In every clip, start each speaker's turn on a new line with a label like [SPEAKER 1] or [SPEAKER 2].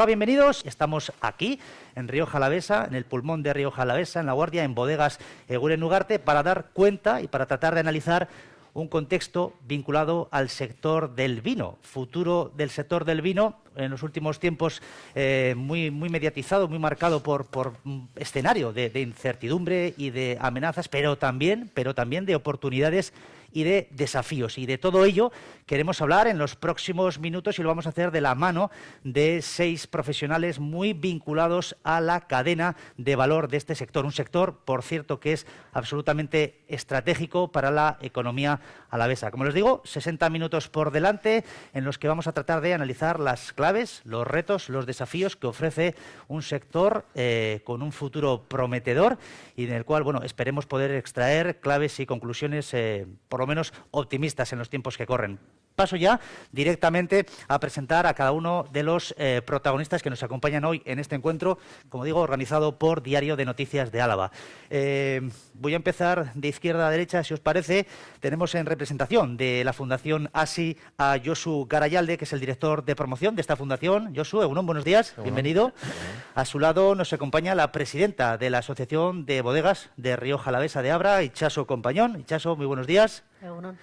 [SPEAKER 1] Hola, bienvenidos. Estamos aquí en Rioja Alavesa, en el pulmón de Rioja Alavesa, en La Guardia, en Bodegas Eguren Ugarte, para dar cuenta y para tratar de analizar un contexto vinculado al sector del vino, futuro del sector del vino en los últimos tiempos muy mediatizado, muy marcado por escenario de incertidumbre y de amenazas, pero también de oportunidades y de desafíos. Y de todo ello queremos hablar en los próximos minutos y lo vamos a hacer de la mano de 6 profesionales muy vinculados a la cadena de valor de este sector. Un sector, por cierto, que es absolutamente estratégico para la economía alavesa. Como les digo, 60 minutos por delante en los que vamos a tratar de analizar las claves, los retos, los desafíos que ofrece un sector con un futuro prometedor y en el cual, bueno, esperemos poder extraer claves y conclusiones por lo menos optimistas en los tiempos que corren. Paso ya directamente a presentar a cada uno de los protagonistas que nos acompañan hoy en este encuentro, como digo, organizado por Diario de Noticias de Álava. Voy a empezar de izquierda a derecha, si os parece. Tenemos en representación de la Fundación ASI a Josu Garayalde, que es el director de promoción de esta fundación. Josu, Egunon, buenos días, bienvenido. A su lado nos acompaña la presidenta de la Asociación de Bodegas de Rioja Alavesa de Abra, Itxaso Compañón. Itxaso, muy buenos días.
[SPEAKER 2] Egunon.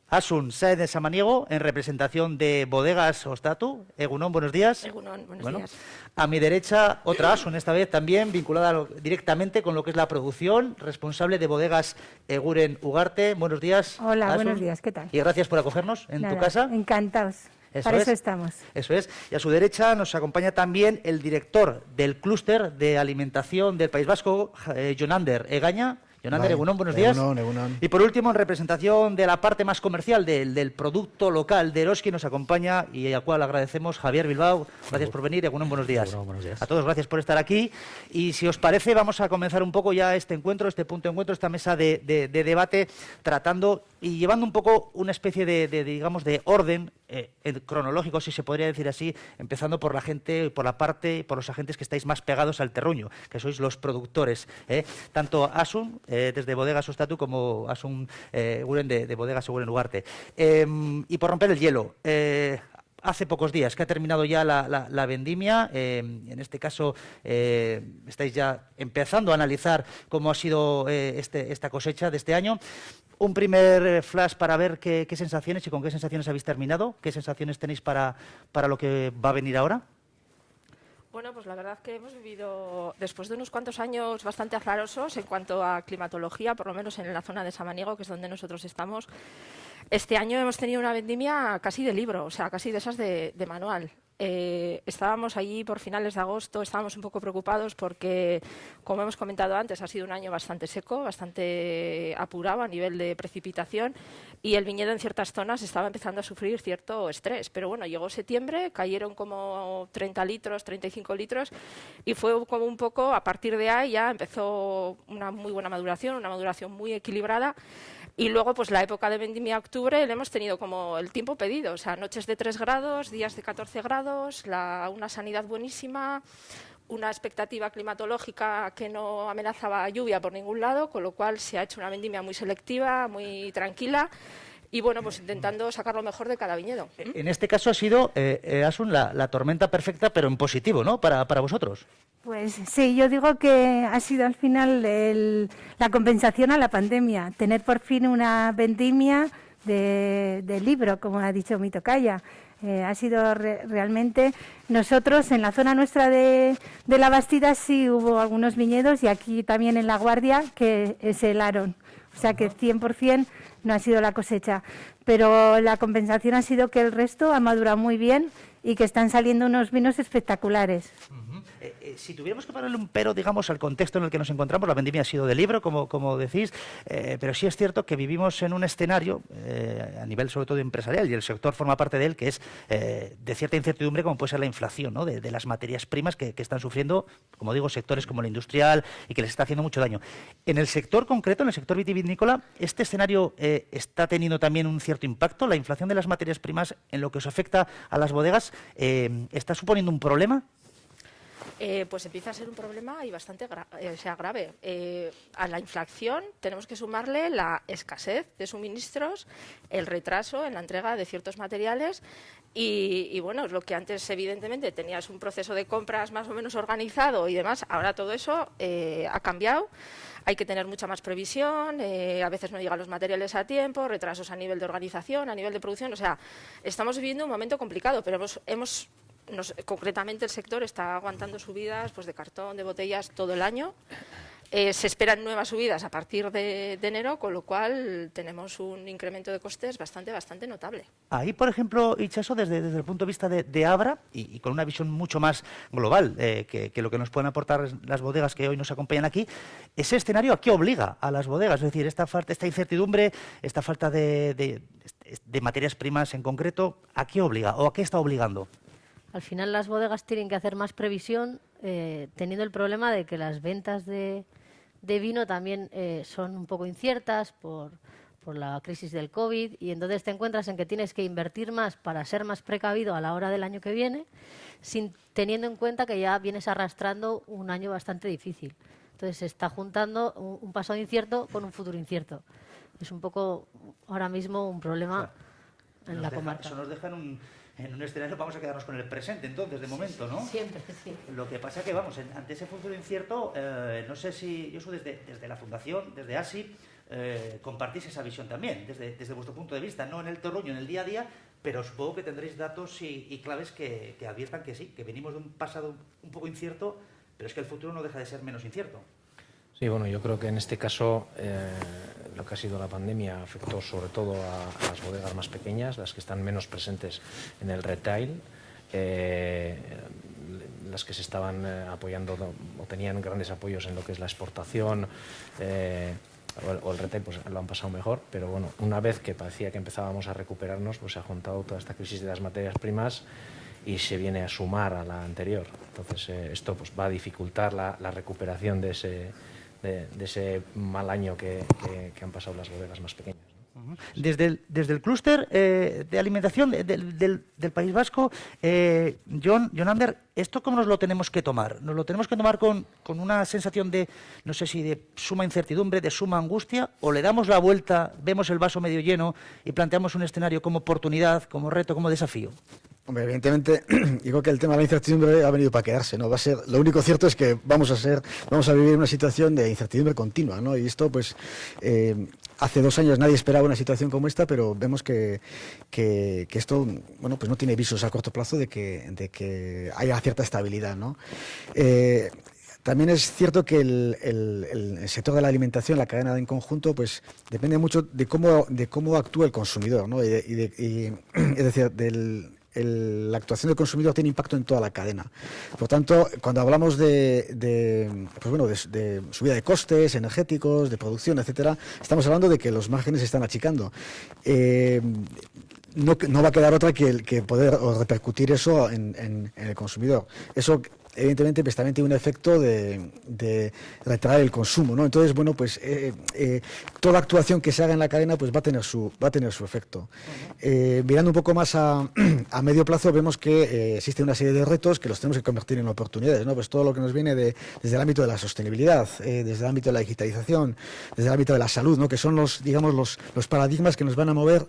[SPEAKER 1] Asun Sáez de Samaniego, en representación de Bodegas Ostatu. Egunon, buenos días.
[SPEAKER 2] Egunon, buenos días.
[SPEAKER 1] A mi derecha, otra Asun, esta vez también vinculada directamente con lo que es la producción, responsable de Bodegas Eguren Ugarte. Buenos días.
[SPEAKER 3] Hola,
[SPEAKER 1] Asun.
[SPEAKER 3] buenos días, ¿qué tal?
[SPEAKER 1] Y gracias por acogernos en tu casa.
[SPEAKER 3] Encantados. Para eso estamos.
[SPEAKER 1] Eso es. Y a su derecha nos acompaña también el director del clúster de alimentación del País Vasco, Jonander Egaña. Jonander, Egunon, buenos días.
[SPEAKER 4] Egunon.
[SPEAKER 1] Y por último, en representación de la parte más comercial del producto local de Eroski, nos acompaña y al cual agradecemos Javier Bilbao. Gracias por venir. Egunon, buenos días.
[SPEAKER 4] Egunon, buenos días.
[SPEAKER 1] A todos, gracias por estar aquí. Y si os parece, vamos a comenzar un poco ya este encuentro, este punto de encuentro, esta mesa de debate, tratando y llevando un poco una especie digamos, de orden cronológico, si se podría decir así, empezando por la gente, por los agentes que estáis más pegados al terruño, que sois los productores, tanto Asun, desde Bodegas Ostatu, como Asun Eguren de Bodegas Eguren Ugarte. Y por romper el hielo, hace pocos días que ha terminado ya la vendimia, en este caso estáis ya empezando a analizar cómo ha sido esta cosecha de este año. Un primer flash para ver qué sensaciones y con qué sensaciones habéis terminado, qué sensaciones tenéis para lo que va a venir ahora.
[SPEAKER 2] Bueno, pues la verdad que hemos vivido, después de unos cuantos años bastante azarosos en cuanto a climatología, por lo menos en la zona de Samaniego, que es donde nosotros estamos, este año hemos tenido una vendimia casi de libro, o sea, casi de esas de manual. Estábamos allí por finales de agosto, estábamos un poco preocupados porque, como hemos comentado antes, ha sido un año bastante seco, bastante apurado a nivel de precipitación y el viñedo en ciertas zonas estaba empezando a sufrir cierto estrés. Pero bueno, llegó septiembre, cayeron como 30 litros, 35 litros y fue como un poco, a partir de ahí ya empezó una muy buena maduración, una maduración muy equilibrada. Y luego, pues la época de vendimia octubre le hemos tenido como el tiempo pedido, o sea, noches de 3 grados, días de 14 grados, una sanidad buenísima, una expectativa climatológica que no amenazaba lluvia por ningún lado, con lo cual se ha hecho una vendimia muy selectiva, muy tranquila. Y bueno, pues intentando sacar lo mejor de cada viñedo.
[SPEAKER 1] En este caso ha sido, Asun, la tormenta perfecta, pero en positivo, ¿no?, para vosotros.
[SPEAKER 3] Pues sí, yo digo que ha sido al final la compensación a la pandemia, tener por fin una vendimia de libro, como ha dicho mi tocaya. Ha sido realmente, nosotros en la zona nuestra de la Bastida sí hubo algunos viñedos y aquí también en La Guardia que se helaron. O sea que 100% no ha sido la cosecha, pero la compensación ha sido que el resto ha madurado muy bien y que están saliendo unos vinos espectaculares.
[SPEAKER 1] Si tuviéramos que ponerle un pero, digamos, al contexto en el que nos encontramos, la vendimia ha sido de libro, como decís, pero sí es cierto que vivimos en un escenario, a nivel sobre todo empresarial, y el sector forma parte de él, que es de cierta incertidumbre, como puede ser la inflación, ¿no?, de las materias primas que están sufriendo, como digo, sectores como el industrial y que les está haciendo mucho daño. En el sector concreto, en el sector vitivinícola, ¿este escenario está teniendo también un cierto impacto? ¿La inflación de las materias primas en lo que os afecta a las bodegas está suponiendo un problema?
[SPEAKER 2] pues empieza a ser un problema y bastante grave. A la inflación tenemos que sumarle la escasez de suministros, el retraso en la entrega de ciertos materiales y bueno, lo que antes evidentemente tenías un proceso de compras más o menos organizado y demás, ahora todo eso ha cambiado. Hay que tener mucha más previsión, a veces no llegan los materiales a tiempo, retrasos a nivel de organización, a nivel de producción. O sea, estamos viviendo un momento complicado, pero concretamente el sector está aguantando subidas pues, de cartón, de botellas todo el año. Se esperan nuevas subidas a partir de enero, con lo cual tenemos un incremento de costes bastante notable.
[SPEAKER 1] Ahí, por ejemplo, Itxaso, desde el punto de vista de Abra y con una visión mucho más global que lo que nos pueden aportar las bodegas que hoy nos acompañan aquí, ese escenario ¿a qué obliga a las bodegas? Es decir, esta incertidumbre, esta falta de materias primas en concreto, ¿a qué obliga o a qué está obligando?
[SPEAKER 4] Al final las bodegas tienen que hacer más previsión, teniendo el problema de que las ventas de vino también son un poco inciertas por la crisis del COVID, y entonces te encuentras en que tienes que invertir más para ser más precavido a la hora del año que viene, teniendo en cuenta que ya vienes arrastrando un año bastante difícil. Entonces se está juntando un pasado incierto con un futuro incierto. Es un poco ahora mismo un problema en la comarca.
[SPEAKER 1] Eso nos deja en un escenario, vamos a quedarnos con el presente, entonces, de momento, ¿no?
[SPEAKER 4] Siempre, sí.
[SPEAKER 1] Lo que pasa es que, vamos, ante ese futuro incierto, no sé si yo soy desde la Fundación, desde ASI, compartís esa visión también, desde vuestro punto de vista, no en el terruño, en el día a día, pero supongo que tendréis datos y claves que adviertan que sí, que venimos de un pasado un poco incierto, pero es que el futuro no deja de ser menos incierto.
[SPEAKER 5] Sí, bueno, yo creo que en este caso lo que ha sido la pandemia afectó sobre todo a las bodegas más pequeñas, las que están menos presentes en el retail, las que se estaban apoyando o tenían grandes apoyos en lo que es la exportación o el retail, pues lo han pasado mejor, pero bueno, una vez que parecía que empezábamos a recuperarnos, pues se ha juntado toda esta crisis de las materias primas y se viene a sumar a la anterior. Entonces esto pues va a dificultar la recuperación de ese mal año que han pasado las bodegas más pequeñas.
[SPEAKER 1] Desde el clúster de alimentación del País Vasco, Jon Ander, ¿esto cómo nos lo tenemos que tomar? ¿Nos lo tenemos que tomar con una sensación de, no sé si de suma incertidumbre, de suma angustia, o le damos la vuelta, vemos el vaso medio lleno y planteamos un escenario como oportunidad, como reto, como desafío?
[SPEAKER 6] Hombre, evidentemente, digo que el tema de la incertidumbre ha venido para quedarse, ¿no? Lo único cierto es que vamos a vivir una situación de incertidumbre continua, ¿no? Y esto, pues, hace 2 años nadie esperaba una situación como esta, pero vemos que esto, bueno, pues no tiene visos a corto plazo de que haya cierta estabilidad, ¿no? También es cierto que el sector de la alimentación, la cadena en conjunto, pues depende mucho de cómo actúa el consumidor, ¿no? Es decir, la actuación del consumidor tiene impacto en toda la cadena. Por tanto, cuando hablamos de subida de costes energéticos, de producción, etcétera, estamos hablando de que los márgenes se están achicando. No va a quedar otra que poder repercutir eso en el consumidor. Eso evidentemente pues también tiene un efecto de retraer el consumo, ¿no? Entonces, bueno, pues toda actuación que se haga en la cadena pues va a tener su efecto. Mirando un poco más a medio plazo, vemos que existe una serie de retos que los tenemos que convertir en oportunidades, ¿no? Pues todo lo que nos viene desde el ámbito de la sostenibilidad, desde el ámbito de la digitalización, desde el ámbito de la salud, ¿no? Que son los paradigmas que nos van a mover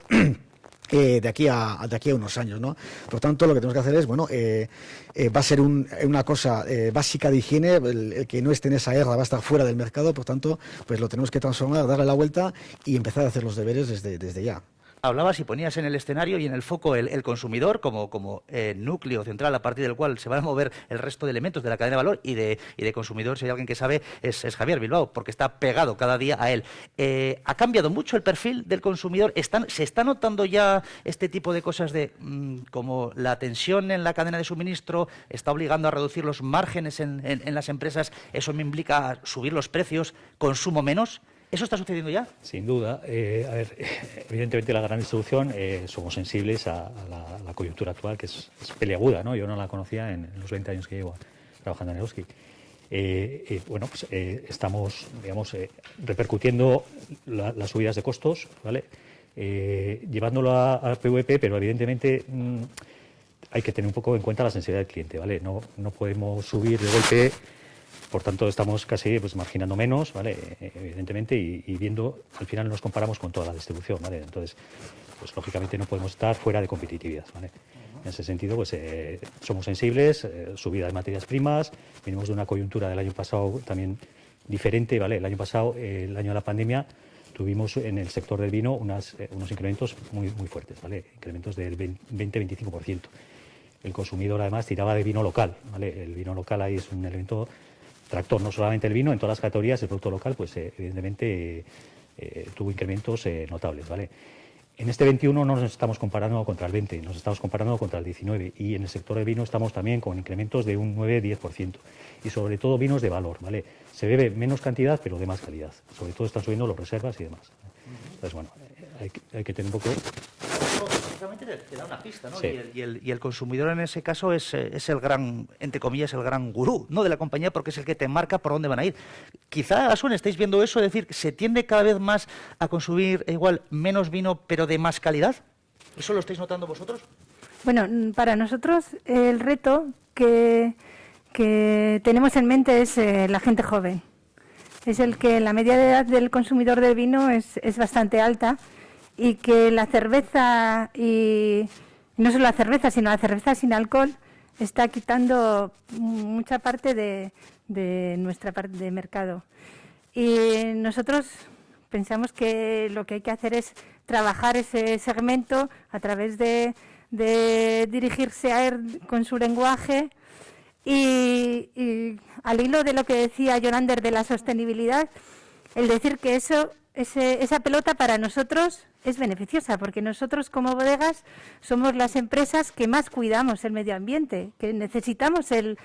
[SPEAKER 6] de aquí a unos años, ¿no? Por tanto, lo que tenemos que hacer es, bueno, va a ser una cosa básica de higiene, el que no esté en esa guerra va a estar fuera del mercado, por tanto, pues lo tenemos que transformar, darle la vuelta y empezar a hacer los deberes desde ya.
[SPEAKER 1] Hablabas y ponías en el escenario y en el foco el consumidor como núcleo central a partir del cual se van a mover el resto de elementos de la cadena de valor y de consumidor, si hay alguien que sabe, es Javier Bilbao, porque está pegado cada día a él. ¿Ha cambiado mucho el perfil del consumidor? ¿Se está notando ya este tipo de cosas como la tensión en la cadena de suministro está obligando a reducir los márgenes en las empresas? ¿Eso me implica subir los precios, consumo menos? ¿Eso está sucediendo ya?
[SPEAKER 7] Sin duda. Evidentemente la gran distribución somos sensibles a la coyuntura actual, que es peliaguda, ¿no? Yo no la conocía en los 20 años que llevo trabajando en Eroski. Bueno, pues estamos, digamos, repercutiendo las subidas de costos, ¿vale? Llevándolo a PVP, pero evidentemente hay que tener un poco en cuenta la sensibilidad del cliente, ¿vale? No podemos subir de golpe, por tanto estamos casi pues marginando menos, ¿vale? Evidentemente, y viendo, al final nos comparamos con toda la distribución, ¿vale? Entonces, pues lógicamente no podemos estar fuera de competitividad, ¿vale? En ese sentido, pues somos sensibles, subida de materias primas, venimos de una coyuntura del año pasado también diferente, ¿vale? El año pasado, el año de la pandemia, tuvimos en el sector del vino unos incrementos muy fuertes, ¿vale? Incrementos del 20-25%. El consumidor además tiraba de vino local, ¿vale? El vino local ahí es un elemento tractor, no solamente el vino, en todas las categorías el producto local, pues evidentemente tuvo incrementos notables, ¿vale? En este 21 no nos estamos comparando contra el 20, nos estamos comparando contra el 19 y en el sector del vino estamos también con incrementos de un 9-10% y sobre todo vinos de valor, ¿vale? Se bebe menos cantidad pero de más calidad, sobre todo están subiendo los reservas y demás. Entonces, bueno, hay que tener un poco...
[SPEAKER 1] Precisamente te da una pista, ¿no?
[SPEAKER 7] Sí.
[SPEAKER 1] Y el consumidor en ese caso es el gran, entre comillas, el gran gurú, ¿no? De la compañía, porque es el que te marca por dónde van a ir. Quizá, Asun, estáis viendo eso, es decir, ¿se tiende cada vez más a consumir igual menos vino, pero de más calidad? ¿Eso lo estáis notando vosotros?
[SPEAKER 3] Bueno, para nosotros el reto que tenemos en mente es la gente joven. Es el que la media de edad del consumidor de vino es bastante alta y que la cerveza, y no solo la cerveza, sino la cerveza sin alcohol, está quitando mucha parte de nuestra parte de mercado. Y nosotros pensamos que lo que hay que hacer es trabajar ese segmento a través de dirigirse a él con su lenguaje y al hilo de lo que decía Yolander de la sostenibilidad, el decir que esa pelota para nosotros es beneficiosa, porque nosotros como bodegas somos las empresas que más cuidamos el medio ambiente, que necesitamos el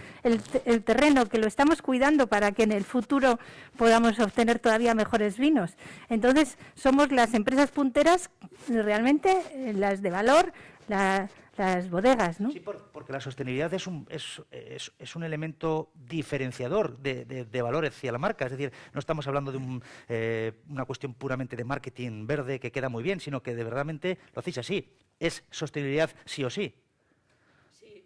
[SPEAKER 3] terreno, que lo estamos cuidando para que en el futuro podamos obtener todavía mejores vinos. Entonces, somos las empresas punteras, realmente, las de valor, las bodegas, ¿no?
[SPEAKER 1] Sí, porque la sostenibilidad es un elemento diferenciador de valor hacia la marca. Es decir, no estamos hablando de una cuestión puramente de marketing verde que queda muy bien, sino que de verdadmente lo hacéis así. Es sostenibilidad sí o sí.
[SPEAKER 2] Sí,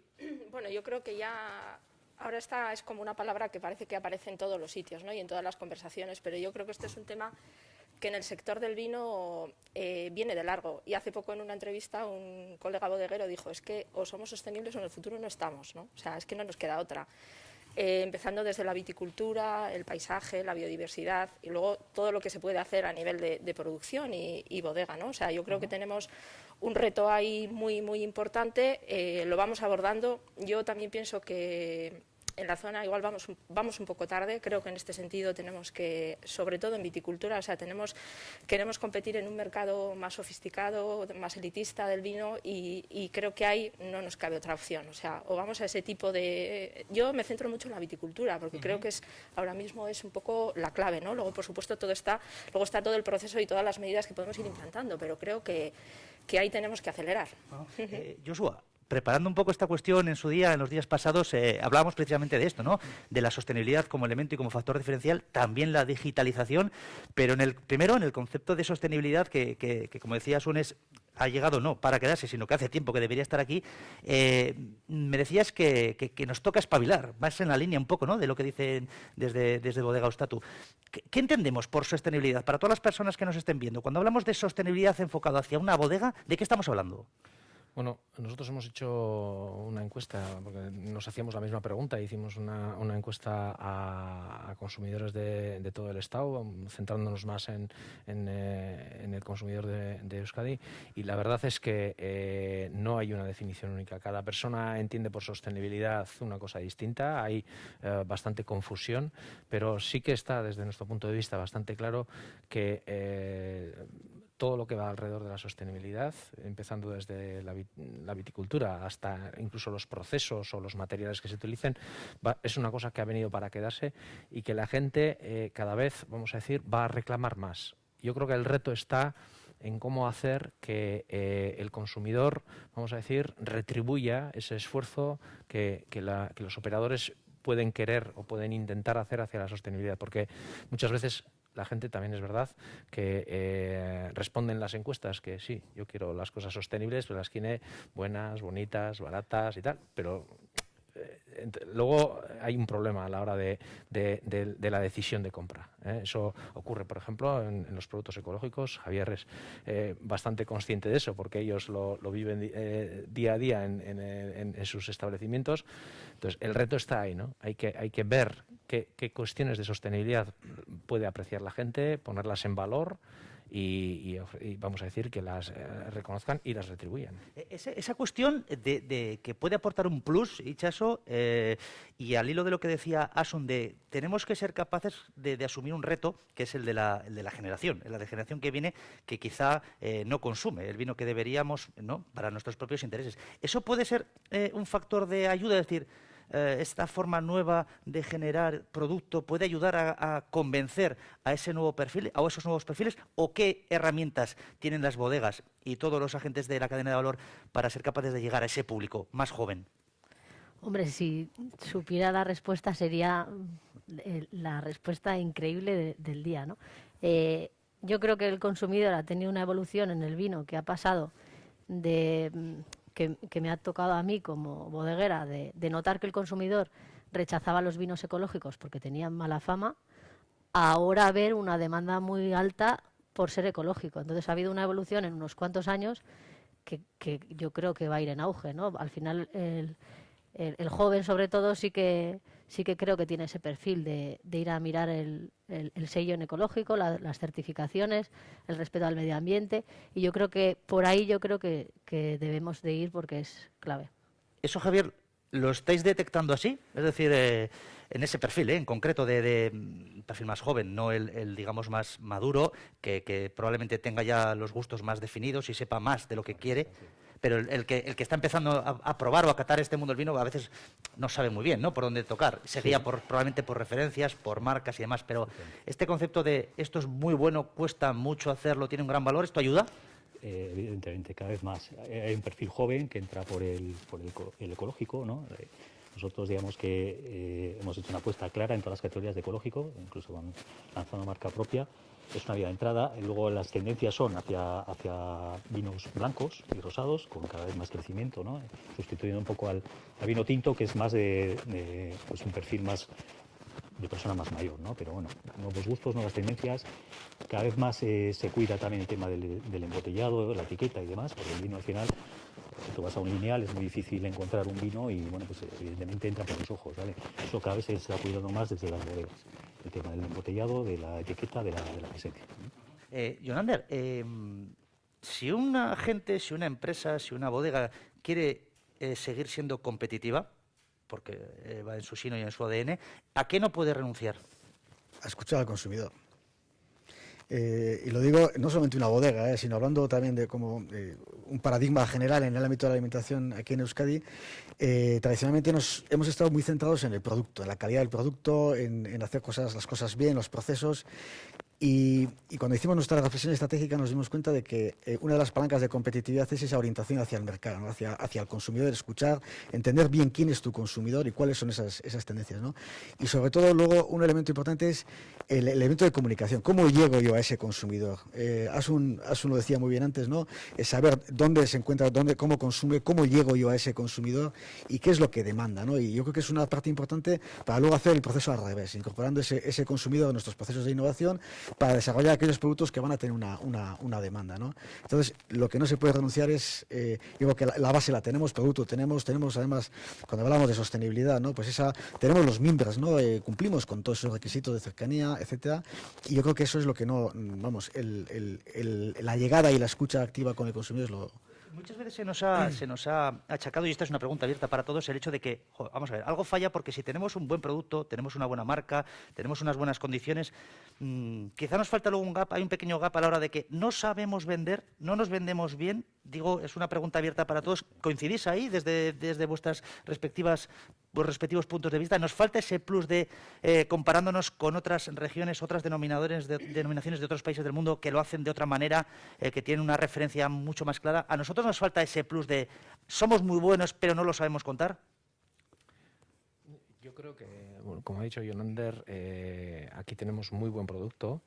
[SPEAKER 2] bueno, yo creo que ya ahora esta es como una palabra que parece que aparece en todos los sitios, ¿no? Y en todas las conversaciones, pero yo creo que este es un tema que en el sector del vino viene de largo. Y hace poco en una entrevista un colega bodeguero dijo, es que o somos sostenibles o en el futuro no estamos, ¿no? O sea, es que no nos queda otra. Empezando desde la viticultura, el paisaje, la biodiversidad y luego todo lo que se puede hacer a nivel de producción y bodega, ¿no? O sea, yo creo que tenemos un reto ahí muy importante, lo vamos abordando. Yo también pienso que en la zona igual vamos un poco tarde, creo que en este sentido tenemos que, sobre todo en viticultura, o sea, queremos competir en un mercado más sofisticado, más elitista del vino y creo que ahí no nos cabe otra opción, o sea, o vamos a ese tipo de... Yo me centro mucho en la viticultura porque creo que ahora mismo es un poco la clave, ¿no? Luego, por supuesto, luego está todo el proceso y todas las medidas que podemos ir implantando, pero creo que ahí tenemos que acelerar.
[SPEAKER 1] Joshua, preparando un poco esta cuestión en su día, en los días pasados, hablábamos precisamente de esto, ¿no? De la sostenibilidad como elemento y como factor diferencial, también la digitalización, pero en el concepto de sostenibilidad que como decía Sunes, ha llegado no para quedarse, sino que hace tiempo que debería estar aquí, me decías que nos toca espabilar, más en la línea un poco, ¿no? De lo que dicen desde Bodega Ostatu. ¿Qué entendemos por sostenibilidad? Para todas las personas que nos estén viendo, cuando hablamos de sostenibilidad enfocado hacia una bodega, ¿de qué estamos hablando?
[SPEAKER 5] Bueno, nosotros hemos hecho una encuesta, porque nos hacíamos la misma pregunta, hicimos una encuesta a consumidores de todo el Estado, centrándonos más en el consumidor de Euskadi, y la verdad es que no hay una definición única. Cada persona entiende por sostenibilidad una cosa distinta, hay bastante confusión, pero sí que está, desde nuestro punto de vista, bastante claro que todo lo que va alrededor de la sostenibilidad, empezando desde la viticultura hasta incluso los procesos o los materiales que se utilicen, es una cosa que ha venido para quedarse y que la gente cada vez, vamos a decir, va a reclamar más. Yo creo que el reto está en cómo hacer que el consumidor, vamos a decir, retribuya ese esfuerzo que los operadores pueden querer o pueden intentar hacer hacia la sostenibilidad, porque muchas veces la gente también es verdad que responden las encuestas que sí, yo quiero las cosas sostenibles, pero las quiere buenas, bonitas, baratas y tal, pero luego hay un problema a la hora de la decisión de compra. Eso ocurre, por ejemplo, en los productos ecológicos. Javier es bastante consciente de eso, porque ellos lo viven día a día en sus establecimientos. Entonces, el reto está ahí, ¿no? Hay que ver qué cuestiones de sostenibilidad puede apreciar la gente, ponerlas en valor y vamos a decir que las reconozcan y las retribuyan.
[SPEAKER 1] Esa cuestión de que puede aportar un plus, Itxaso, y al hilo de lo que decía Asun, tenemos que ser capaces de asumir un reto que es el de la generación, la de generación que viene, que quizá no consume el vino que deberíamos, ¿no?, para nuestros propios intereses. ¿Eso puede ser un factor de ayuda? Es decir, esta forma nueva de generar producto puede ayudar a convencer a ese nuevo perfil, a esos nuevos perfiles, o qué herramientas tienen las bodegas y todos los agentes de la cadena de valor para ser capaces de llegar a ese público más joven?
[SPEAKER 4] Hombre, si supiera la respuesta sería la respuesta increíble del día, ¿no? Yo creo que el consumidor ha tenido una evolución en el vino que ha pasado de que me ha tocado a mí como bodeguera de notar que el consumidor rechazaba los vinos ecológicos porque tenían mala fama, a ahora ver una demanda muy alta por ser ecológico. Entonces ha habido una evolución en unos cuantos años que yo creo que va a ir en auge, ¿no? Al final el joven, sobre todo, sí que creo que tiene ese perfil de ir a mirar el sello en ecológico, las certificaciones, el respeto al medio ambiente, y yo creo que por ahí que debemos de ir porque es clave.
[SPEAKER 1] Eso, Javier, ¿lo estáis detectando así? Es decir, en ese perfil, en concreto, de perfil más joven, no el digamos, más maduro, que probablemente tenga ya los gustos más definidos y sepa más de lo que quiere. Pero el que está empezando a probar o a catar este mundo del vino a veces no sabe muy bien, ¿no?, por dónde tocar. Se guía probablemente por referencias, por marcas y demás. Pero este concepto de esto es muy bueno, cuesta mucho hacerlo, tiene un gran valor, ¿esto ayuda?
[SPEAKER 7] Evidentemente, cada vez más. Hay un perfil joven que entra por el ecológico, ¿no? Nosotros, digamos que hemos hecho una apuesta clara en todas las categorías de ecológico, incluso lanzando marca propia. Es una vía de entrada. Y luego las tendencias son hacia vinos blancos y rosados, con cada vez más crecimiento, ¿no?, sustituyendo un poco al vino tinto, que es más de pues un perfil más de persona más mayor, ¿no? Pero bueno, nuevos gustos, nuevas tendencias. Cada vez más se cuida también el tema del embotellado, la etiqueta y demás, porque el vino al final, si tú vas a un lineal, es muy difícil encontrar un vino y, bueno, pues evidentemente entra por los ojos, ¿vale? Eso cada vez se está cuidando más desde las bodegas. El tema del embotellado, de la etiqueta, de la presencia.
[SPEAKER 1] Jonander, si una gente, si una empresa, si una bodega quiere seguir siendo competitiva, porque va en su sino y en su ADN, ¿a qué no puede renunciar?
[SPEAKER 6] A escuchar al consumidor. Y lo digo no solamente una bodega, sino hablando también de como un paradigma general en el ámbito de la alimentación aquí en Euskadi. Tradicionalmente hemos estado muy centrados en el producto, en la calidad del producto, en hacer las cosas bien, los procesos. Y cuando hicimos nuestra reflexión estratégica nos dimos cuenta de que una de las palancas de competitividad es esa orientación hacia el mercado, ¿no?, hacia el consumidor, escuchar, entender bien quién es tu consumidor y cuáles son esas tendencias, ¿no? Y sobre todo luego un elemento importante es el elemento de comunicación. ¿Cómo llego yo a ese consumidor? Asun lo decía muy bien antes, ¿no? Es saber dónde se encuentra, cómo consume, cómo llego yo a ese consumidor y qué es lo que demanda, ¿no? Y yo creo que es una parte importante para luego hacer el proceso al revés, incorporando ese consumidor a nuestros procesos de innovación para desarrollar aquellos productos que van a tener una demanda, ¿no? Entonces, lo que no se puede renunciar es, digo que la base la tenemos, producto tenemos además, cuando hablamos de sostenibilidad, ¿no?, pues tenemos los mimbres, ¿no? Cumplimos con todos esos requisitos de cercanía, etcétera, y yo creo que eso es lo que no, vamos, la llegada y la escucha activa con el consumidor es lo...
[SPEAKER 1] Muchas veces se nos ha achacado, y esta es una pregunta abierta para todos, el hecho de que, vamos a ver, algo falla porque si tenemos un buen producto, tenemos una buena marca, tenemos unas buenas condiciones, quizá nos falta luego un gap, hay un pequeño gap a la hora de que no sabemos vender, no nos vendemos bien. Digo, es una pregunta abierta para todos. ¿Coincidís ahí desde vuestros respectivos puntos de vista? ¿Nos falta ese plus de, comparándonos con otras regiones, otras denominaciones de otros países del mundo que lo hacen de otra manera, que tienen una referencia mucho más clara? ¿A nosotros nos falta ese plus de somos muy buenos pero no lo sabemos contar?
[SPEAKER 5] Yo creo que como ha dicho Yonander, aquí tenemos muy buen producto,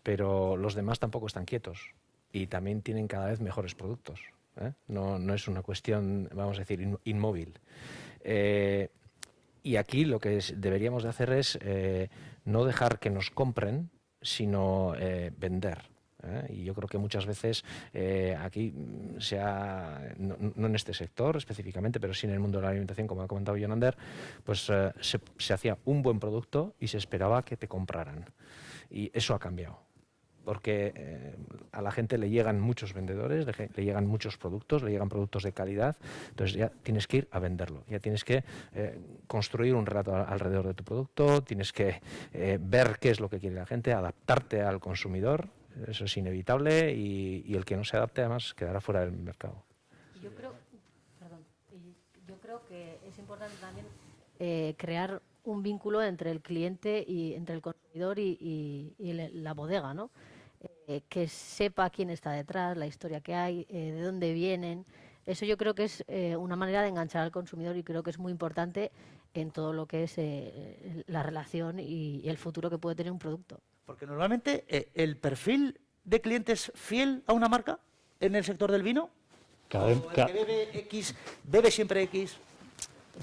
[SPEAKER 5] pero los demás tampoco están quietos y también tienen cada vez mejores productos. No es una cuestión, vamos a decir, inmóvil. Y aquí lo que deberíamos de hacer es no dejar que nos compren, sino vender. Y yo creo que muchas veces aquí no en este sector específicamente, pero sí en el mundo de la alimentación, como ha comentado Yonander, pues se hacía un buen producto y se esperaba que te compraran. Y eso ha cambiado. Porque a la gente le llegan muchos vendedores, le llegan muchos productos, le llegan productos de calidad, entonces ya tienes que ir a venderlo, ya tienes que construir un relato alrededor de tu producto, tienes que ver qué es lo que quiere la gente, adaptarte al consumidor, eso es inevitable y el que no se adapte además quedará fuera del mercado.
[SPEAKER 4] Yo creo que es importante también crear un vínculo entre el cliente y entre el consumidor y la bodega, ¿no? Que sepa quién está detrás, la historia que hay, de dónde vienen. Eso yo creo que es una manera de enganchar al consumidor y creo que es muy importante en todo lo que es la relación y el futuro que puede tener un producto.
[SPEAKER 1] Porque normalmente el perfil de cliente es fiel a una marca en el sector del vino. El que bebe X, bebe siempre X.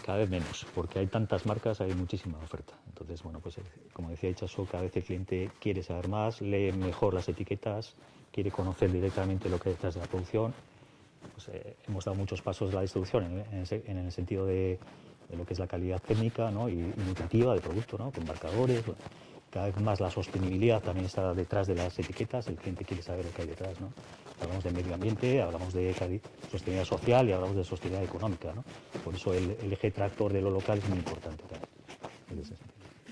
[SPEAKER 7] Cada vez menos, porque hay tantas marcas, hay muchísima oferta. Entonces, bueno, pues como decía Itxaso, cada vez el cliente quiere saber más, lee mejor las etiquetas, quiere conocer directamente lo que hay detrás de la producción. Pues, hemos dado muchos pasos de la distribución en el sentido de lo que es la calidad técnica, ¿no? y nutritiva del producto, ¿no? Con marcadores. Bueno, cada vez más la sostenibilidad también está detrás de las etiquetas, el cliente quiere saber lo que hay detrás, ¿no? Hablamos de medio ambiente, hablamos de sostenibilidad social y hablamos de sostenibilidad económica, ¿no? Por eso el eje tractor de lo local es muy importante también.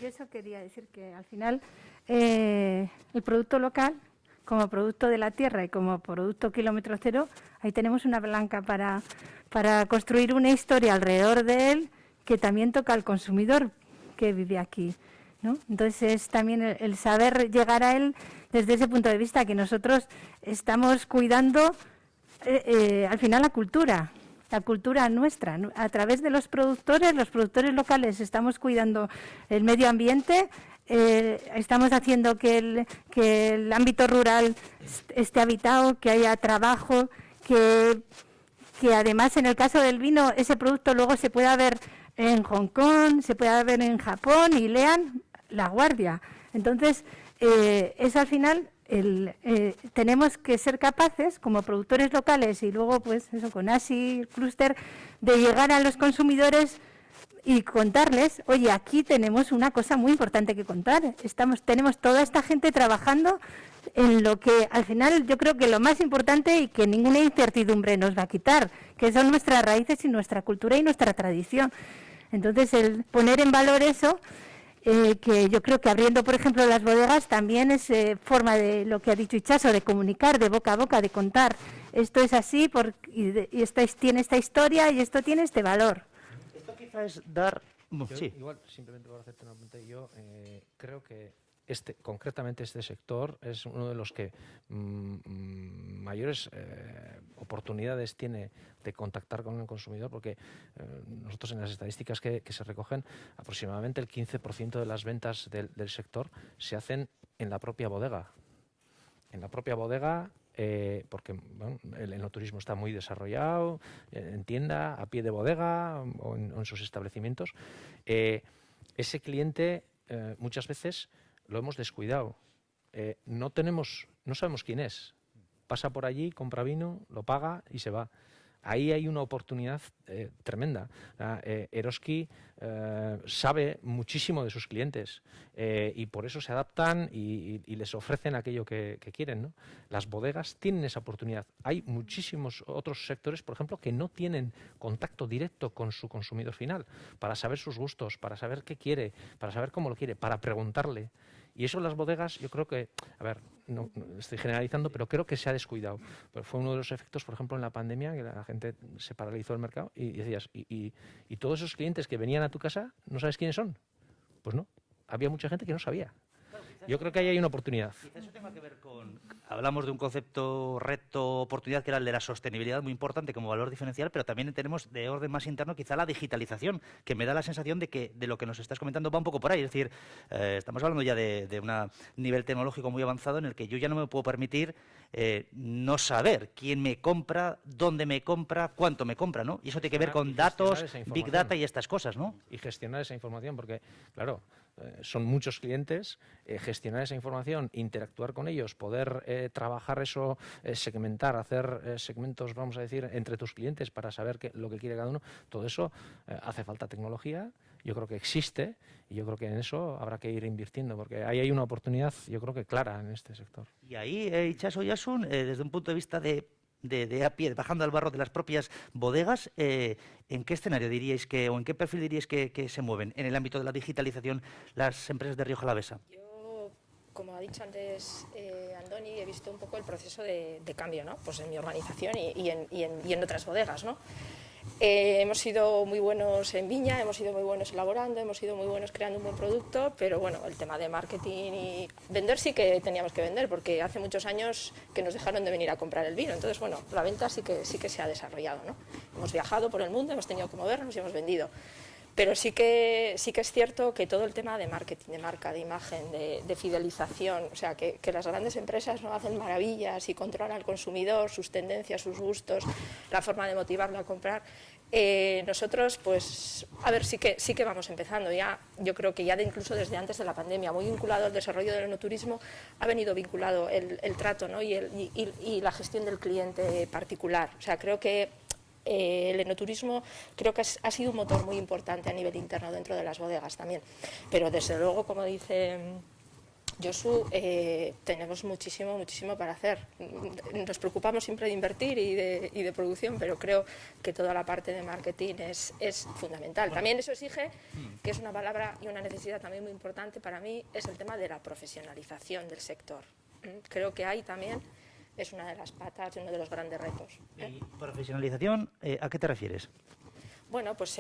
[SPEAKER 3] Yo eso quería decir, que al final el producto local, como producto de la tierra y como producto kilómetro cero, ahí tenemos una palanca para construir una historia alrededor de él que también toca al consumidor que vive aquí, ¿no? Entonces es también el saber llegar a él desde ese punto de vista, que nosotros estamos cuidando al final la cultura nuestra, ¿no? A través de los productores locales estamos cuidando el medio ambiente, estamos haciendo que el ámbito rural esté habitado, que haya trabajo, que además en el caso del vino ese producto luego se pueda ver en Hong Kong, se pueda ver en Japón y lean La Guardia. Entonces, eso al final tenemos que ser capaces como productores locales y luego pues eso con ASI, Cluster, de llegar a los consumidores y contarles, oye, aquí tenemos una cosa muy importante que contar. Tenemos toda esta gente trabajando en lo que al final yo creo que lo más importante y que ninguna incertidumbre nos va a quitar, que son nuestras raíces y nuestra cultura y nuestra tradición. Entonces, el poner en valor eso, que yo creo que abriendo, por ejemplo, las bodegas también es forma de lo que ha dicho Itxaso, de comunicar de boca a boca, de contar. Esto es así tiene esta historia y esto tiene este valor.
[SPEAKER 1] Esto quizá es dar...
[SPEAKER 5] Sí. Igual, simplemente por hacerte una pregunta, yo creo que concretamente este sector es uno de los que mayores oportunidades tiene de contactar con el consumidor, porque nosotros en las estadísticas que se recogen, aproximadamente el 15% de las ventas del sector se hacen en la propia bodega. En la propia bodega, porque bueno, el enoturismo está muy desarrollado, en tienda, a pie de bodega o en sus establecimientos. Ese cliente muchas veces lo hemos descuidado. No sabemos quién es. Pasa por allí, compra vino, lo paga y se va. Ahí hay una oportunidad tremenda. Eroski sabe muchísimo de sus clientes y por eso se adaptan y les ofrecen aquello que quieren, ¿no? Las bodegas tienen esa oportunidad. Hay muchísimos otros sectores, por ejemplo, que no tienen contacto directo con su consumidor final para saber sus gustos, para saber qué quiere, para saber cómo lo quiere, para preguntarle. Y eso en las bodegas, yo creo que, a ver, no estoy generalizando, pero creo que se ha descuidado. Pero fue uno de los efectos, por ejemplo, en la pandemia, que la gente se paralizó el mercado y decías, ¿y todos esos clientes que venían a tu casa, no sabes quiénes son? Pues no, había mucha gente que no sabía. Yo creo que ahí hay una oportunidad.
[SPEAKER 1] Quizás eso tenga que ver con... Hablamos de un concepto, reto, oportunidad, que era el de la sostenibilidad, muy importante como valor diferencial, pero también tenemos de orden más interno quizá la digitalización, que me da la sensación de que de lo que nos estás comentando va un poco por ahí. Es decir, estamos hablando ya de un nivel tecnológico muy avanzado en el que yo ya no me puedo permitir no saber quién me compra, dónde me compra, cuánto me compra, ¿no? Y eso tiene que ver con datos, Big Data y estas cosas, ¿no?
[SPEAKER 5] Y gestionar esa información, porque, claro, son muchos clientes, gestionar esa información, interactuar con ellos, poder trabajar eso, segmentar, hacer segmentos, vamos a decir, entre tus clientes para saber lo que quiere cada uno, todo eso hace falta tecnología, yo creo que existe y yo creo que en eso habrá que ir invirtiendo, porque ahí hay una oportunidad, yo creo que clara en este sector.
[SPEAKER 1] Y ahí, Itxaso y Asun, desde un punto de vista de a pie, bajando al barro de las propias bodegas, ¿en qué escenario diríais que, o en qué perfil diríais que se mueven en el ámbito de la digitalización las empresas de Rioja Alavesa?
[SPEAKER 2] Yo, como ha dicho antes Andoni, he visto un poco el proceso de cambio, ¿no? Pues en mi organización y en otras bodegas, ¿no? Hemos sido muy buenos en viña, hemos sido muy buenos elaborando, hemos sido muy buenos creando un buen producto, pero bueno, el tema de marketing y vender sí que teníamos que vender, porque hace muchos años que nos dejaron de venir a comprar el vino. Entonces, bueno, la venta sí que se ha desarrollado, ¿no? Hemos viajado por el mundo, hemos tenido que movernos y hemos vendido. Pero sí que es cierto que todo el tema de marketing, de marca, de imagen, de fidelización, o sea, que las grandes empresas no hacen maravillas y controlan al consumidor, sus tendencias, sus gustos, la forma de motivarlo a comprar. Nosotros, pues, a ver, sí que vamos empezando. Ya, yo creo que ya incluso desde antes de la pandemia, muy vinculado al desarrollo del enoturismo, ha venido vinculado el trato, ¿no? y la gestión del cliente particular. O sea, creo que el enoturismo creo que ha sido un motor muy importante a nivel interno dentro de las bodegas también, pero desde luego, como dice Josu, tenemos muchísimo para hacer. Nos preocupamos siempre de invertir y de producción, pero creo que toda la parte de marketing es fundamental. También eso exige, que es una palabra y una necesidad también muy importante para mí, es el tema de la profesionalización del sector. Creo que ahí también es una de las patas y uno de los grandes retos.
[SPEAKER 1] ¿Y profesionalización, a qué te refieres?
[SPEAKER 2] Bueno, pues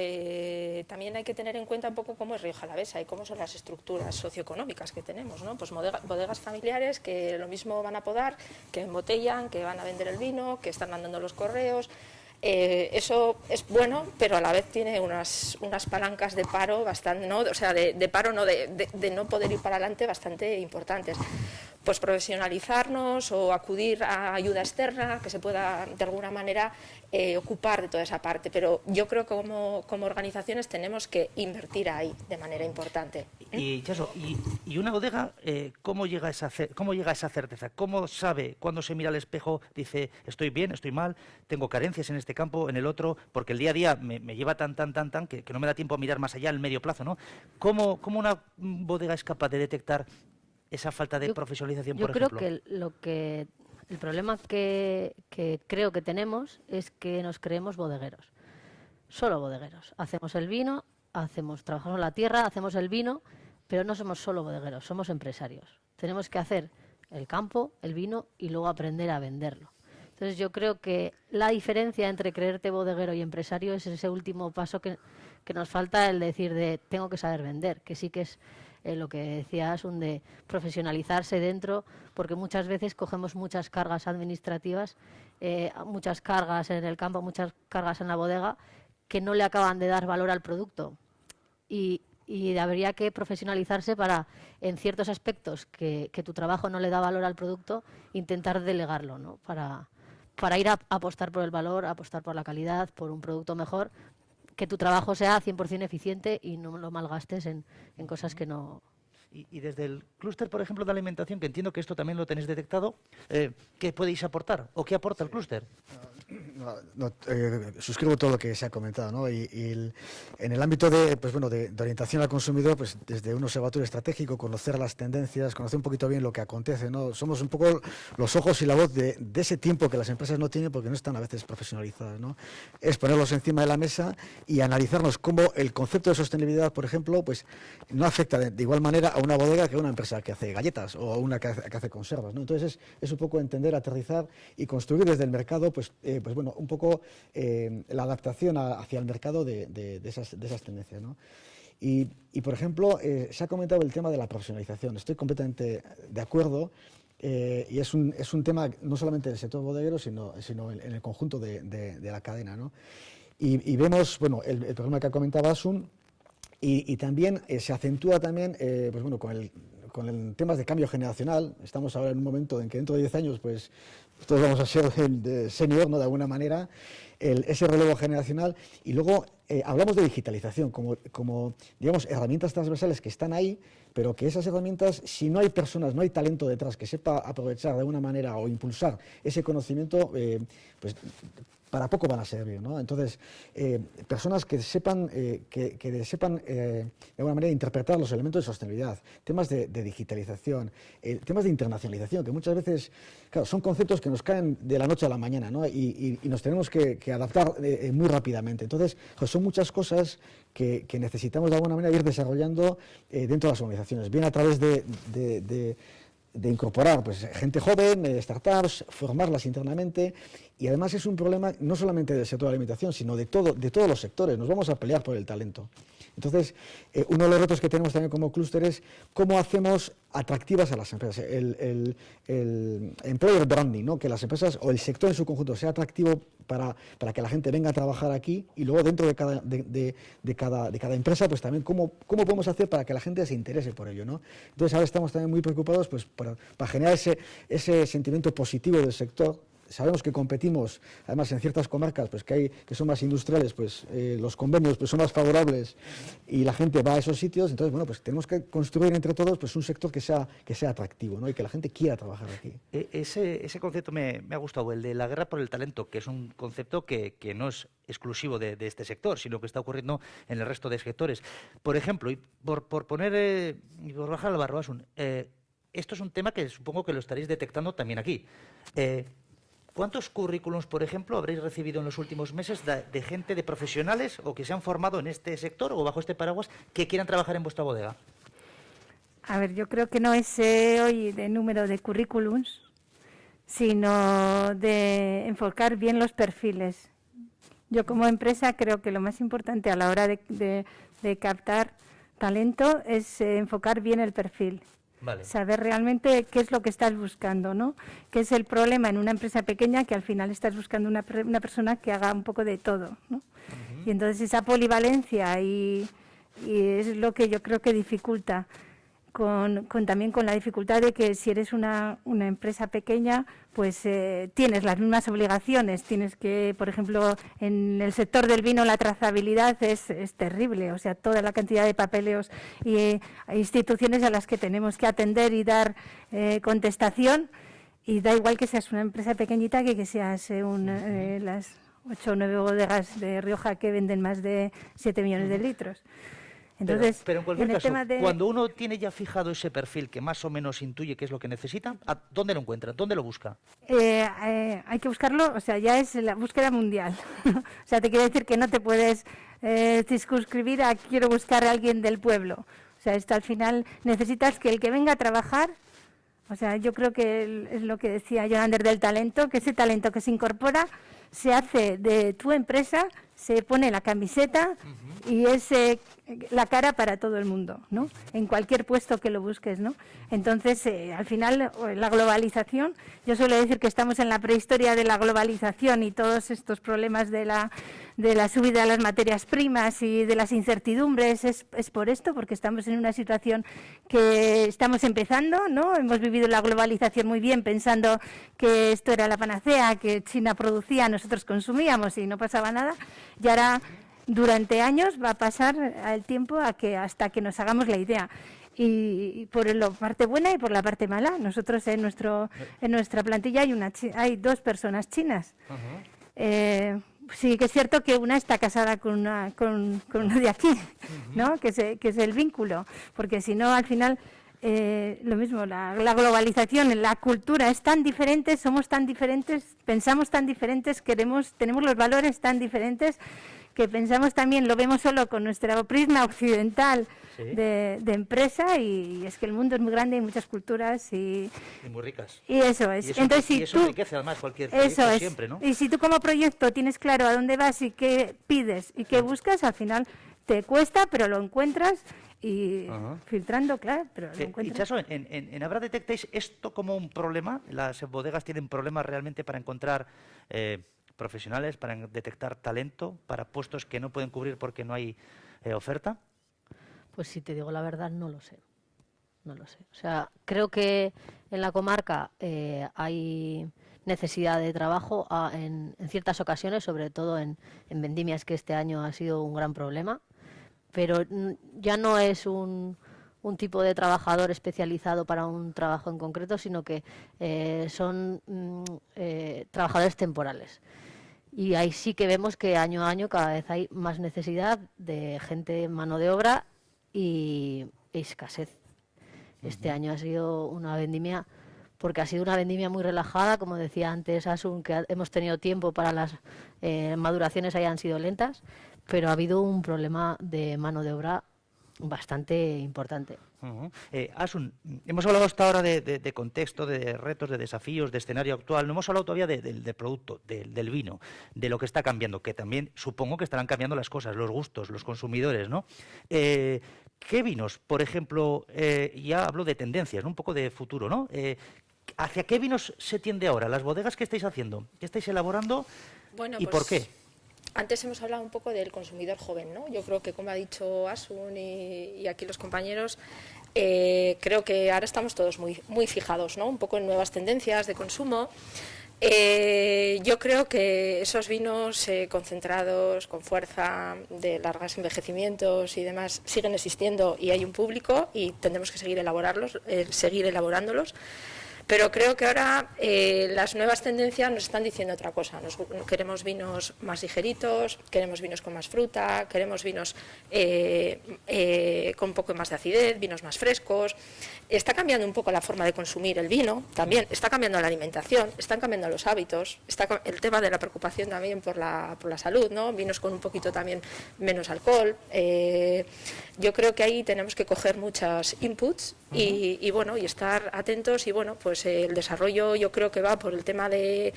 [SPEAKER 2] también hay que tener en cuenta un poco cómo es Rioja Alavesa y cómo son las estructuras socioeconómicas que tenemos, ¿no? Pues bodegas familiares que lo mismo van a podar, que embotellan, que van a vender el vino, que están mandando los correos. Eso es bueno, pero a la vez tiene unas palancas de paro bastante, ¿no? O sea, de paro, no, de no poder ir para adelante, bastante importantes. Pues profesionalizarnos o acudir a ayuda externa que se pueda de alguna manera ocupar de toda esa parte, pero yo creo que como organizaciones tenemos que invertir ahí de manera importante.
[SPEAKER 1] Y Chaso, y una bodega, ¿cómo llega a esa certeza? ¿Cómo sabe cuando se mira al espejo, dice estoy bien, estoy mal, tengo carencias en este campo, en el otro, porque el día a día me lleva tan que no me da tiempo a mirar más allá al medio plazo, ¿no? ¿Cómo una bodega es capaz de detectar esa falta de profesionalización, por ejemplo?
[SPEAKER 4] Yo creo que el problema que creo que tenemos es que nos creemos bodegueros, solo bodegueros. Hacemos el vino, trabajamos la tierra, hacemos el vino, pero no somos solo bodegueros, somos empresarios. Tenemos que hacer el campo, el vino y luego aprender a venderlo. Entonces yo creo que la diferencia entre creerte bodeguero y empresario es ese último paso que nos falta, el decir de tengo que saber vender, que sí que es lo que decías, de profesionalizarse dentro, porque muchas veces cogemos muchas cargas administrativas, muchas cargas en el campo, muchas cargas en la bodega, que no le acaban de dar valor al producto. Y habría que profesionalizarse para, en ciertos aspectos que tu trabajo no le da valor al producto, intentar delegarlo, ¿no? Para ir a apostar por el valor, a apostar por la calidad, por un producto mejor, que tu trabajo sea 100% eficiente y no lo malgastes en cosas que no...
[SPEAKER 1] Y desde el clúster, por ejemplo, de alimentación, que entiendo que esto también lo tenéis detectado, ¿qué podéis aportar o qué aporta el clúster?
[SPEAKER 6] Suscribo todo lo que se ha comentado, ¿no? En el ámbito de orientación al consumidor, pues desde un observatorio estratégico, conocer las tendencias, conocer un poquito bien lo que acontece, ¿no? Somos un poco los ojos y la voz de ese tiempo que las empresas no tienen porque no están a veces profesionalizadas, ¿no? Es ponerlos encima de la mesa y analizarnos cómo el concepto de sostenibilidad, por ejemplo, pues no afecta de igual manera a una bodega que a una empresa que hace galletas o a una que hace conservas, ¿no? Entonces es un poco entender, aterrizar y construir desde el mercado, un poco la adaptación hacia el mercado de esas tendencias, ¿no? Y por ejemplo, se ha comentado el tema de la profesionalización. Estoy completamente de acuerdo. Y es un tema no solamente del sector bodeguero, sino en el conjunto de la cadena, ¿no? Y vemos, bueno, el problema que ha comentado Asun, y también se acentúa también, pues bueno, con el temas de cambio generacional. Estamos ahora en un momento en que dentro de 10 años, pues todos vamos a ser senior, ¿no? De alguna manera, ese relevo generacional. Y luego hablamos de digitalización como, digamos, herramientas transversales que están ahí, pero que esas herramientas, si no hay personas, no hay talento detrás que sepa aprovechar de alguna manera o impulsar ese conocimiento, pues para poco van a servir, ¿no? Entonces, personas que sepan de alguna manera interpretar los elementos de sostenibilidad, temas de digitalización, temas de internacionalización, que muchas veces, claro, son conceptos que nos caen de la noche a la mañana, ¿no? Y nos tenemos que adaptar muy rápidamente. Entonces, pues son muchas cosas que necesitamos de alguna manera ir desarrollando dentro de las organizaciones, bien a través de incorporar pues, gente joven, startups, formarlas internamente, y además es un problema no solamente del sector de la alimentación, sino de todos los sectores. Nos vamos a pelear por el talento. Entonces, uno de los retos que tenemos también como clúster es cómo hacemos atractivas a las empresas, el employer branding, ¿no? Que las empresas o el sector en su conjunto sea atractivo para que la gente venga a trabajar aquí, y luego dentro de cada empresa, pues también cómo podemos hacer para que la gente se interese por ello, ¿no? Entonces ahora estamos también muy preocupados pues, para generar ese sentimiento positivo del sector. Sabemos que competimos, además en ciertas comarcas pues, que son más industriales, pues los convenios pues, son más favorables y la gente va a esos sitios. Entonces, bueno, pues tenemos que construir entre todos pues, un sector que sea atractivo, ¿no? Y que la gente quiera trabajar aquí.
[SPEAKER 1] Ese concepto me ha gustado, el de la guerra por el talento, que es un concepto que no es exclusivo de este sector, sino que está ocurriendo en el resto de sectores. Por ejemplo, y por poner y por bajar la barra, esto es un tema que supongo que lo estaréis detectando también aquí. ¿Cuántos currículums, por ejemplo, habréis recibido en los últimos meses de gente, de profesionales o que se han formado en este sector o bajo este paraguas que quieran trabajar en vuestra bodega?
[SPEAKER 3] A ver, yo creo que no es hoy de número de currículums, sino de enfocar bien los perfiles. Yo como empresa creo que lo más importante a la hora de captar talento es enfocar bien el perfil. Vale. Saber realmente qué es lo que estás buscando, ¿no? Qué es el problema en una empresa pequeña, que al final estás buscando una persona que haga un poco de todo, ¿no? Y entonces esa polivalencia y es lo que yo creo que dificulta, también con la dificultad de que si eres una empresa pequeña, pues tienes las mismas obligaciones. Tienes que, por ejemplo, en el sector del vino la trazabilidad es terrible, o sea, toda la cantidad de papeleos y instituciones a las que tenemos que atender y dar contestación, y da igual que seas una empresa pequeñita que seas las 8 o 9 bodegas de Rioja que venden más de 7 millones de litros. Entonces,
[SPEAKER 1] pero en cualquier caso, cuando uno tiene ya fijado ese perfil que más o menos intuye qué es lo que necesita, ¿dónde lo encuentra? ¿Dónde lo busca?
[SPEAKER 3] Hay que buscarlo, o sea, ya es la búsqueda mundial. O sea, te quiere decir que no te puedes circunscribir a quiero buscar a alguien del pueblo. O sea, esto al final necesitas que el que venga a trabajar, o sea, yo creo que es lo que decía Jonander del talento, que ese talento que se incorpora se hace de tu empresa, se pone la camiseta y es la cara para todo el mundo, ¿no? En cualquier puesto que lo busques, ¿no? Entonces, al final, la globalización, yo suelo decir que estamos en la prehistoria de la globalización y todos estos problemas de la subida de las materias primas y de las incertidumbres es por esto, porque estamos en una situación que estamos empezando, ¿no? Hemos vivido la globalización muy bien pensando que esto era la panacea, que China producía, nosotros consumíamos y no pasaba nada, y ahora durante años va a pasar el tiempo hasta que nos hagamos la idea. Y por la parte buena y por la parte mala. Nosotros en nuestra plantilla hay 2 personas chinas. Sí que es cierto que una está casada con una de aquí, ¿no? Que es el vínculo, porque si no al final lo mismo, la globalización, la cultura es tan diferente, somos tan diferentes, pensamos tan diferentes, tenemos los valores tan diferentes que pensamos también, lo vemos solo con nuestro prisma occidental, ¿sí? de empresa, y es que el mundo es muy grande, hay muchas culturas y
[SPEAKER 1] muy ricas.
[SPEAKER 3] Y eso es.
[SPEAKER 1] Entonces, y eso enriquece además cualquier proyecto siempre, ¿no?
[SPEAKER 3] Y si tú como proyecto tienes claro a dónde vas y qué pides y qué buscas, al final te cuesta, pero lo encuentras y filtrando, claro, pero lo
[SPEAKER 1] Y
[SPEAKER 3] encuentras.
[SPEAKER 1] Chaso, ¿en Abra detectáis esto como un problema? ¿Las bodegas tienen problemas realmente para encontrar profesionales, para detectar talento, para puestos que no pueden cubrir porque no hay oferta?
[SPEAKER 4] Pues si te digo la verdad, no lo sé. No lo sé. O sea, creo que en la comarca hay necesidad de trabajo en ciertas ocasiones, sobre todo en vendimias, que este año ha sido un gran problema, pero ya no es un tipo de trabajador especializado para un trabajo en concreto, sino que son trabajadores temporales. Y ahí sí que vemos que año a año cada vez hay más necesidad de gente, mano de obra y escasez. Este año ha sido una vendimia, porque ha sido una vendimia muy relajada, como decía antes Asun, que hemos tenido tiempo para las maduraciones, hayan sido lentas, pero ha habido un problema de mano de obra bastante importante.
[SPEAKER 1] Asun, hemos hablado hasta ahora de contexto, de retos, de desafíos, de escenario actual. No hemos hablado todavía del producto, del vino, de lo que está cambiando, que también supongo que estarán cambiando las cosas, los gustos, los consumidores, ¿no? ¿Qué vinos, por ejemplo, ya hablo de tendencias, ¿no? Un poco de futuro, ¿no? ¿Hacia qué vinos se tiende ahora? ¿Las bodegas que estáis haciendo? ¿Qué estáis elaborando?
[SPEAKER 2] Bueno,
[SPEAKER 1] ¿Y
[SPEAKER 2] pues,
[SPEAKER 1] por qué?
[SPEAKER 2] Antes hemos hablado un poco del consumidor joven, ¿no? Yo creo que, como ha dicho Asun y aquí los compañeros, creo que ahora estamos todos muy fijados, ¿no? Un poco en nuevas tendencias de consumo. Yo creo que esos vinos concentrados, con fuerza, de largos envejecimientos y demás, siguen existiendo y hay un público y tendremos que seguir elaborándolos. Pero creo que ahora las nuevas tendencias nos están diciendo otra cosa. Queremos vinos más ligeritos, queremos vinos con más fruta, queremos vinos con un poco más de acidez, vinos más frescos. Está cambiando un poco la forma de consumir el vino, también está cambiando la alimentación, están cambiando los hábitos, está el tema de la preocupación también por la salud, ¿no? Vinos con un poquito también menos alcohol. Yo creo que ahí tenemos que coger muchos inputs y bueno, y estar atentos y bueno, pues el desarrollo yo creo que va por el tema de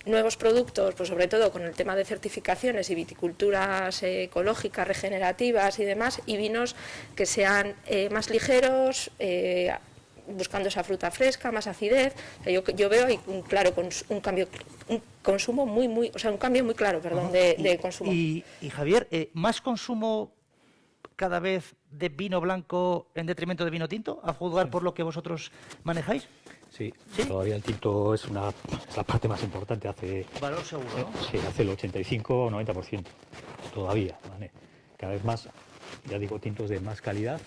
[SPEAKER 2] nuevos productos, pues sobre todo con el tema de certificaciones y viticulturas ecológicas, regenerativas y demás, y vinos que sean más ligeros, buscando esa fruta fresca, más acidez. O sea, yo veo ahí un claro un cambio, un consumo un cambio muy claro, perdón, de consumo.
[SPEAKER 1] Y Javier, ¿más consumo cada vez de vino blanco en detrimento de vino tinto, a juzgar por lo que vosotros manejáis?
[SPEAKER 7] Sí, todavía el tinto es la parte más importante.
[SPEAKER 1] Valor seguro, ¿no?
[SPEAKER 7] Sí, hace el 85 o 90%. Todavía, ¿vale? Cada vez más, ya digo, tintos de más calidad.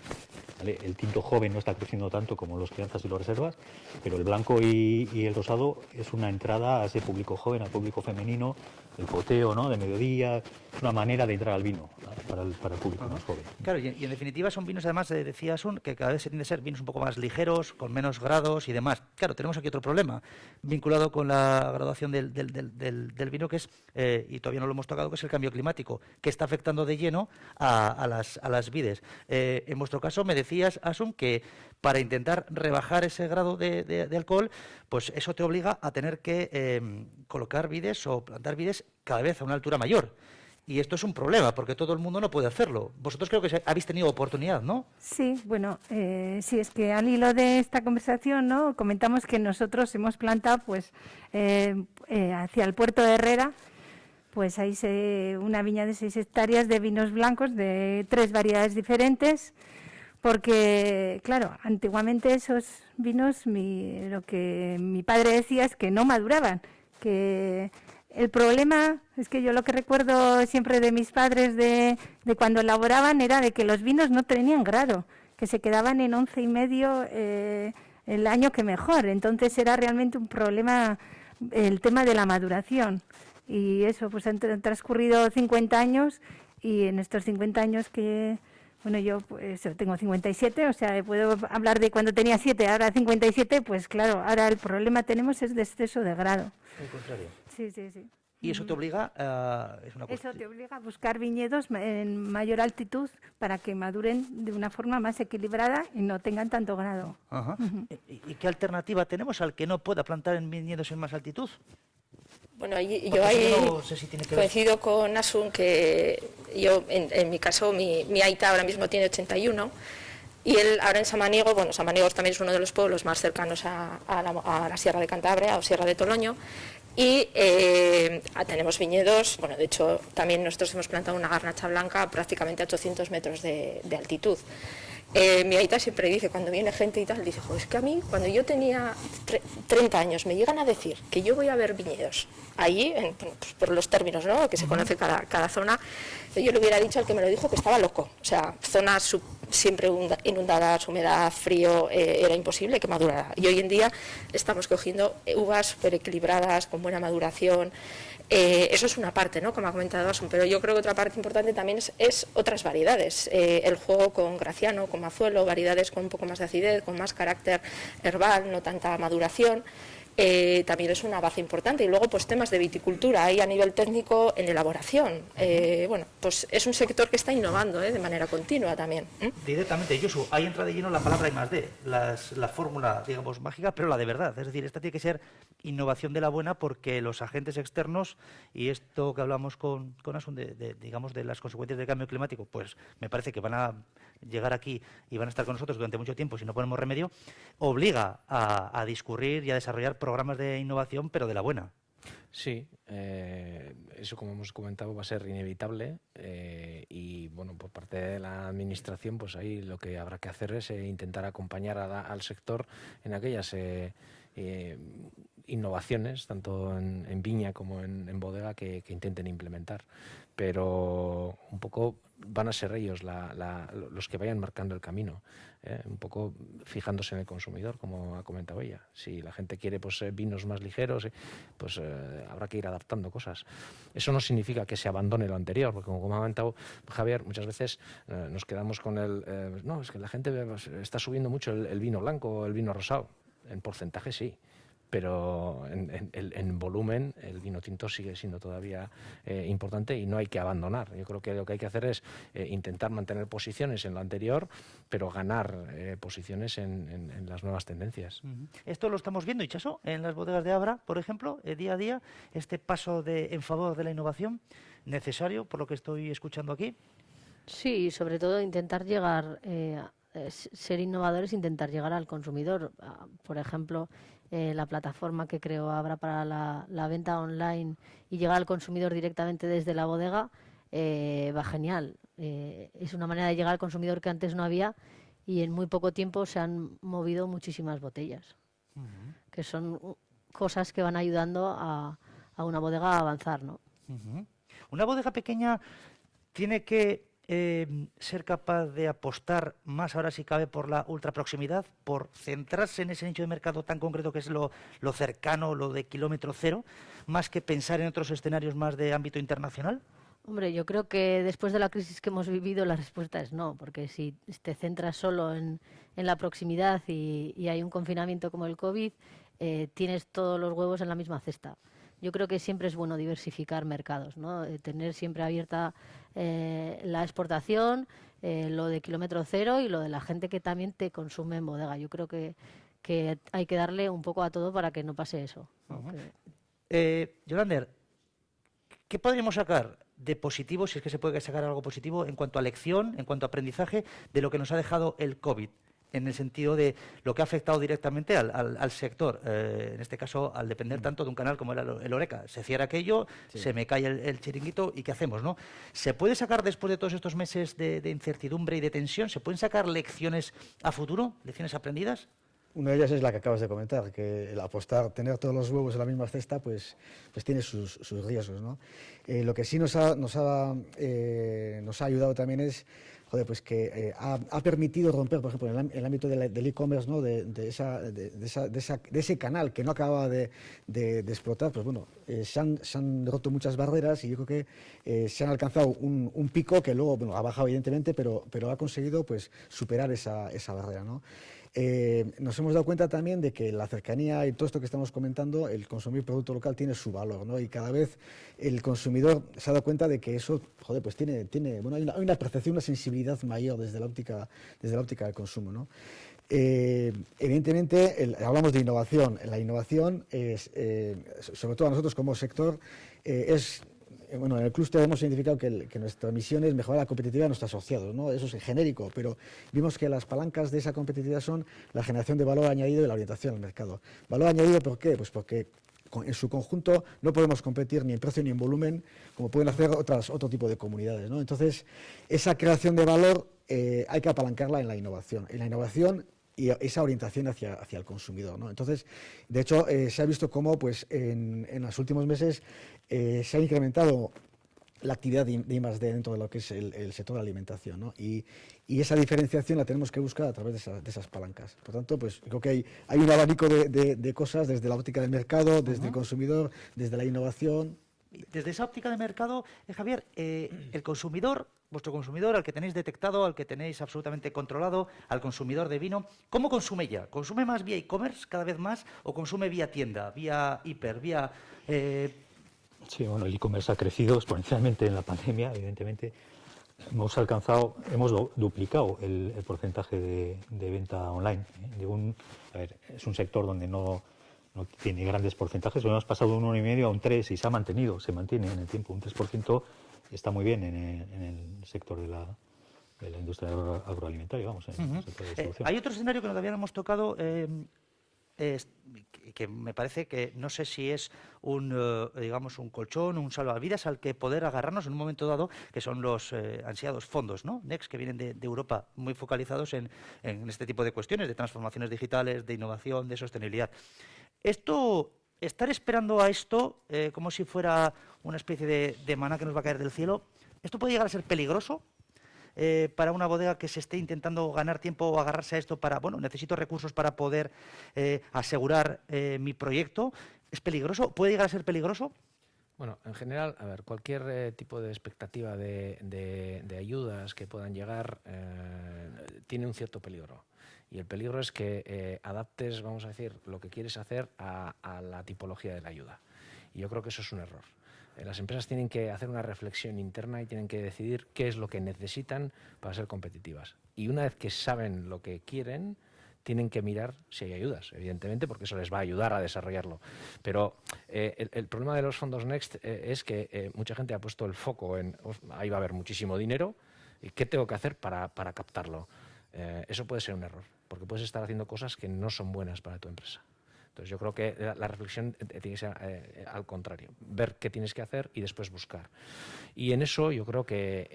[SPEAKER 7] ¿Vale? El tinto joven no está creciendo tanto como los crianzas y los reservas, pero el blanco y el rosado es una entrada a ese público joven, al público femenino, el poteo, ¿no? De mediodía, es una manera de entrar al vino, ¿vale? para el público más joven.
[SPEAKER 1] Claro, y en definitiva son vinos, además, decía Asun, que cada vez se tienden a ser vinos un poco más ligeros, con menos grados y demás. Claro, tenemos aquí otro problema vinculado con la graduación del vino, que es, y todavía no lo hemos tocado, que es el cambio climático, que está afectando de lleno a las vides. En vuestro caso, me decías, Asun, que para intentar rebajar ese grado de alcohol, pues eso te obliga a tener que colocar vides o plantar vides cada vez a una altura mayor. Y esto es un problema, porque todo el mundo no puede hacerlo. Vosotros creo que habéis tenido oportunidad, ¿no?
[SPEAKER 3] Sí, bueno, sí, es que al hilo de esta conversación, ¿no? Comentamos que nosotros hemos plantado, pues, hacia el puerto de Herrera, pues hay una viña de 6 hectáreas de vinos blancos de 3 variedades diferentes, porque, claro, antiguamente esos vinos, lo que mi padre decía es que no maduraban, que el problema es que yo lo que recuerdo siempre de mis padres de cuando elaboraban era de que los vinos no tenían grado, que se quedaban en 11,5 el año que mejor. Entonces era realmente un problema el tema de la maduración. Y eso, pues han transcurrido 50 años y en estos 50 años que... Bueno, yo pues, tengo 57, o sea, puedo hablar de cuando tenía 7, ahora 57, pues claro, ahora el problema tenemos es de exceso de grado.
[SPEAKER 1] Al contrario.
[SPEAKER 3] Sí, sí, sí.
[SPEAKER 1] Y eso te obliga a...
[SPEAKER 3] Eso te obliga a buscar viñedos en mayor altitud para que maduren de una forma más equilibrada y no tengan tanto grado.
[SPEAKER 1] Ajá. ¿Y qué alternativa tenemos al que no pueda plantar en viñedos en más altitud?
[SPEAKER 2] Bueno, yo
[SPEAKER 1] Porque
[SPEAKER 2] ahí
[SPEAKER 1] yo no sé si tiene que ver.
[SPEAKER 2] coincido con Asun, que yo, en mi caso, mi aita ahora mismo tiene 81, y él ahora en Samaniego, bueno, Samaniego también es uno de los pueblos más cercanos a la Sierra de Cantabria o Sierra de Toloño, y tenemos viñedos. Bueno, de hecho, también nosotros hemos plantado una garnacha blanca prácticamente a 800 metros de altitud. Mi aita siempre dice, cuando viene gente y tal, dice, es que a mí, cuando yo tenía 30 años, me llegan a decir que yo voy a ver viñedos allí, pues por los términos, ¿no?, que se conoce cada zona, yo le hubiera dicho al que me lo dijo que estaba loco. O sea, zonas siempre inundadas, humedad, frío, era imposible que madurara. Y hoy en día estamos cogiendo uvas súper equilibradas, con buena maduración. Eso es una parte, ¿no?, como ha comentado Asun, pero yo creo que otra parte importante también es otras variedades. El juego con Graciano, con Mazuelo, variedades con un poco más de acidez, con más carácter herbal, no tanta maduración. También es una base importante. Y luego, pues temas de viticultura, ahí a nivel técnico en elaboración. Bueno, pues es un sector que está innovando de manera continua también.
[SPEAKER 1] Directamente, Josu, ahí entra de lleno la palabra I+D, la fórmula, digamos, mágica, pero la de verdad. Es decir, esta tiene que ser innovación de la buena, porque los agentes externos, y esto que hablamos con Asun, digamos, de las consecuencias del cambio climático, pues me parece que van a llegar aquí y van a estar con nosotros durante mucho tiempo si no ponemos remedio, obliga a discurrir y a desarrollar programas de innovación, pero de la buena.
[SPEAKER 5] Sí, eso, como hemos comentado, va a ser inevitable, y bueno, por parte de la administración, pues ahí lo que habrá que hacer es intentar acompañar al sector en aquellas innovaciones, tanto en viña como en bodega, que intenten implementar. Pero un poco van a ser ellos los que vayan marcando el camino, un poco fijándose en el consumidor, como ha comentado ella. Si la gente quiere, pues, vinos más ligeros, pues habrá que ir adaptando cosas. Eso no significa que se abandone lo anterior, porque, como ha comentado Javier, muchas veces nos quedamos con no, es que la gente está subiendo mucho el vino blanco o el vino rosado. En porcentaje sí, pero en volumen el vino tinto sigue siendo todavía importante, y no hay que abandonar. Yo creo que lo que hay que hacer es intentar mantener posiciones en lo anterior, pero ganar posiciones en las nuevas tendencias.
[SPEAKER 1] Esto lo estamos viendo, Itxaso, en las bodegas de Abra, por ejemplo, día a día, este paso en favor de la innovación, necesario, por lo que estoy escuchando aquí.
[SPEAKER 4] Sí, sobre todo intentar llegar, ser innovadores, intentar llegar al consumidor. Por ejemplo, la plataforma que creó Abra para la venta online y llegar al consumidor directamente desde la bodega, va genial. Es una manera de llegar al consumidor que antes no había, y en muy poco tiempo se han movido muchísimas botellas, que son cosas que van ayudando a una bodega a avanzar, ¿no?
[SPEAKER 1] Una bodega pequeña tiene que ser capaz de apostar más, ahora si cabe, por la ultraproximidad, por centrarse en ese nicho de mercado tan concreto que es lo cercano, lo de kilómetro cero, más que pensar en otros escenarios más de ámbito internacional.
[SPEAKER 4] Hombre, yo creo que después de la crisis que hemos vivido, la respuesta es no, porque si te centras solo en la proximidad y hay un confinamiento como el COVID, tienes todos los huevos en la misma cesta. Yo creo que siempre es bueno diversificar mercados, ¿no? Tener siempre abierta la exportación, lo de kilómetro cero, y lo de la gente que también te consume en bodega. Yo creo que hay que darle un poco a todo para que no pase eso, ¿no?
[SPEAKER 1] Yolander, ¿qué podríamos sacar de positivo, si es que se puede sacar algo positivo, en cuanto a lección, en cuanto a aprendizaje, de lo que nos ha dejado el COVID? En el sentido de lo que ha afectado directamente al sector, en este caso al depender tanto de un canal como era el Horeca. Se cierra aquello, se me cae el chiringuito, ¿y qué hacemos, no? ¿Se puede sacar, después de todos estos meses de incertidumbre y de tensión, se pueden sacar lecciones a futuro, lecciones aprendidas?
[SPEAKER 6] Una de ellas es la que acabas de comentar, que el apostar, tener todos los huevos en la misma cesta, pues tiene sus riesgos, ¿no? Lo que sí nos ha ayudado también es, pues que ha permitido romper, por ejemplo, en el ámbito del e-commerce, ¿no? de ese canal que no acababa de explotar. Pues bueno, se han roto muchas barreras, y yo creo que se han alcanzado un pico que luego, bueno, ha bajado evidentemente, pero ha conseguido, pues, superar esa barrera, ¿no? Nos hemos dado cuenta también de que la cercanía y todo esto que estamos comentando, el consumir producto local tiene su valor, ¿no? Y cada vez el consumidor se ha dado cuenta de que eso, pues tiene bueno, hay una percepción, una sensibilidad mayor desde la óptica del consumo, ¿no? Evidentemente, hablamos de innovación. La innovación, es, sobre todo a nosotros como sector, bueno, en el clúster hemos identificado que nuestra misión es mejorar la competitividad de nuestros asociados, ¿no? Eso es genérico, pero vimos que las palancas de esa competitividad son la generación de valor añadido y la orientación al mercado. ¿Valor añadido por qué? Pues porque en su conjunto no podemos competir ni en precio ni en volumen como pueden hacer otro tipo de comunidades, ¿no? Entonces, esa creación de valor hay que apalancarla en la innovación. En la innovación y esa orientación hacia el consumidor, ¿no? Entonces, de hecho, se ha visto cómo pues, en los últimos meses se ha incrementado la actividad de I+D dentro de lo que es el sector de la alimentación, ¿no? Y esa diferenciación la tenemos que buscar a través de esas palancas. Por tanto, pues creo que hay un abanico de cosas desde la óptica del mercado, desde el consumidor, desde la innovación.
[SPEAKER 1] Desde esa óptica de mercado, Javier, el consumidor, vuestro consumidor, al que tenéis detectado, al que tenéis absolutamente controlado, al consumidor de vino, ¿cómo consume ya? ¿Consume más vía e-commerce cada vez más o consume vía tienda, vía hiper, vía...?
[SPEAKER 7] Sí, bueno, el e-commerce ha crecido exponencialmente en la pandemia, evidentemente. Hemos duplicado el porcentaje de venta online. Es un sector donde no tiene grandes porcentajes, pero hemos pasado de un 1,5 a un 3 y se mantiene en el tiempo. Un 3% está muy bien en el sector de la industria agroalimentaria, vamos, en el sector de distribución.
[SPEAKER 1] Hay otro escenario que todavía no hemos tocado, que me parece que no sé si es un colchón, un salvavidas al que poder agarrarnos en un momento dado, que son los ansiados fondos, ¿no? Next, que vienen de Europa, muy focalizados en este tipo de cuestiones, de transformaciones digitales, de innovación, de sostenibilidad. Estar esperando a esto como si fuera una especie de maná que nos va a caer del cielo, ¿esto puede llegar a ser peligroso? Para una bodega que se esté intentando ganar tiempo o agarrarse a esto para, bueno, necesito recursos para poder asegurar mi proyecto, ¿es peligroso? ¿Puede llegar a ser peligroso?
[SPEAKER 5] Bueno, en general, a ver, cualquier tipo de expectativa de ayudas que puedan llegar tiene un cierto peligro. Y el peligro es que adaptes, vamos a decir, lo que quieres hacer a la tipología de la ayuda. Y yo creo que eso es un error. Las empresas tienen que hacer una reflexión interna y tienen que decidir qué es lo que necesitan para ser competitivas. Y una vez que saben lo que quieren, tienen que mirar si hay ayudas, evidentemente, porque eso les va a ayudar a desarrollarlo. Pero el problema de los fondos Next es que mucha gente ha puesto el foco en ahí va a haber muchísimo dinero, ¿y qué tengo que hacer para captarlo? Eso puede ser un error, porque puedes estar haciendo cosas que no son buenas para tu empresa. Entonces yo creo que la reflexión tiene que ser al contrario, ver qué tienes que hacer y después buscar. Y en eso yo creo que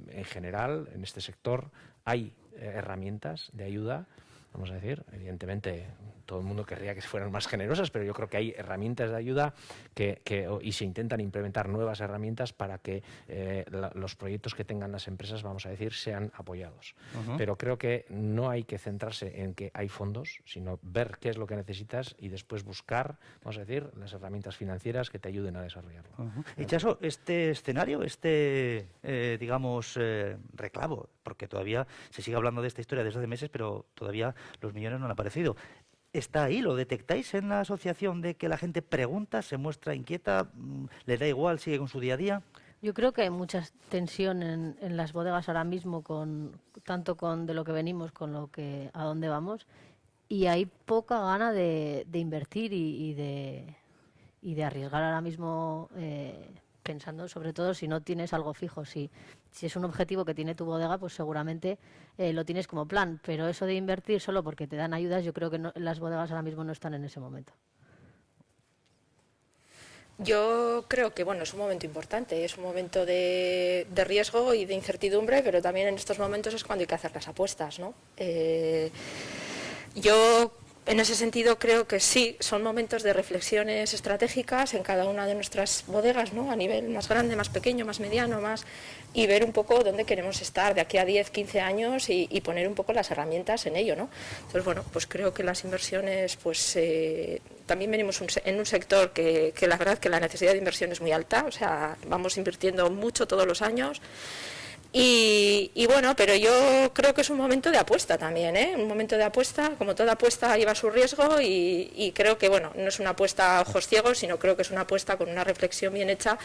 [SPEAKER 5] en general en este sector hay herramientas de ayuda, vamos a decir, evidentemente todo el mundo querría que fueran más generosas, pero yo creo que hay herramientas de ayuda y se intentan implementar nuevas herramientas para que los proyectos que tengan las empresas, vamos a decir, sean apoyados. Pero creo que no hay que centrarse en que hay fondos, sino ver qué es lo que necesitas y después buscar, vamos a decir, las herramientas financieras que te ayuden a desarrollarlo.
[SPEAKER 1] Itxaso, este escenario, reclamo, porque todavía se sigue hablando de esta historia desde hace meses, pero todavía los millones no han aparecido. ¿Está ahí? ¿Lo detectáis en la asociación de que la gente pregunta, se muestra inquieta, le da igual, sigue con su día a día?
[SPEAKER 4] Yo creo que hay mucha tensión en las bodegas ahora mismo, tanto con de lo que venimos con a dónde vamos, y hay poca gana de invertir y de arriesgar ahora mismo, pensando sobre todo si no tienes algo fijo. Si es un objetivo que tiene tu bodega, pues seguramente lo tienes como plan, pero eso de invertir solo porque te dan ayudas, yo creo que las bodegas ahora mismo no están en ese momento.
[SPEAKER 2] Yo creo que es un momento importante, es un momento de riesgo y de incertidumbre, pero también en estos momentos es cuando hay que hacer las apuestas, ¿no? Yo en ese sentido creo que sí, son momentos de reflexiones estratégicas en cada una de nuestras bodegas, ¿no? A nivel más grande, más pequeño, más mediano, y ver un poco dónde queremos estar de aquí a 10, 15 años y poner un poco las herramientas en ello, ¿no? Entonces, pues creo que las inversiones, también venimos en un sector que la verdad que la necesidad de inversión es muy alta, o sea, vamos invirtiendo mucho todos los años. Y bueno, pero yo creo que es un momento de apuesta también, ¿eh? Un momento de apuesta, como toda apuesta lleva su riesgo y creo que, bueno, no es una apuesta a ojos ciegos, sino creo que es una apuesta con una reflexión bien hecha,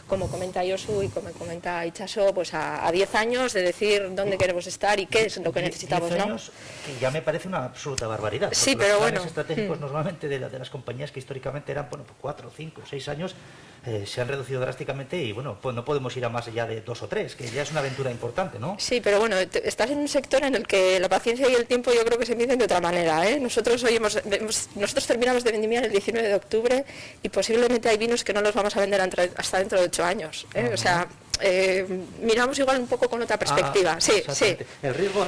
[SPEAKER 2] como comenta Josu y como comenta Itxaso, pues a 10 años de decir dónde queremos estar y qué es lo que necesitamos,
[SPEAKER 1] 10
[SPEAKER 2] ¿no?
[SPEAKER 1] años, que ya me parece una absoluta barbaridad.
[SPEAKER 2] Sí,
[SPEAKER 1] porque
[SPEAKER 2] pero
[SPEAKER 1] los planes
[SPEAKER 2] bueno.
[SPEAKER 1] estratégicos normalmente de las compañías que históricamente eran, bueno, 4, 5, 6 años, se han reducido drásticamente y, bueno, pues no podemos ir a más allá de 2 o 3, que ya es una aventura importante, ¿no?
[SPEAKER 2] Sí, pero bueno, estás en un sector en el que la paciencia y el tiempo yo creo que se miden de otra manera, ¿eh? Nosotros terminamos de vendimiar el 19 de octubre y posiblemente hay vinos que no los vamos a vender hasta dentro de 8 años, ¿eh? O sea, miramos igual un poco con otra perspectiva. Sí, sí.
[SPEAKER 1] El riesgo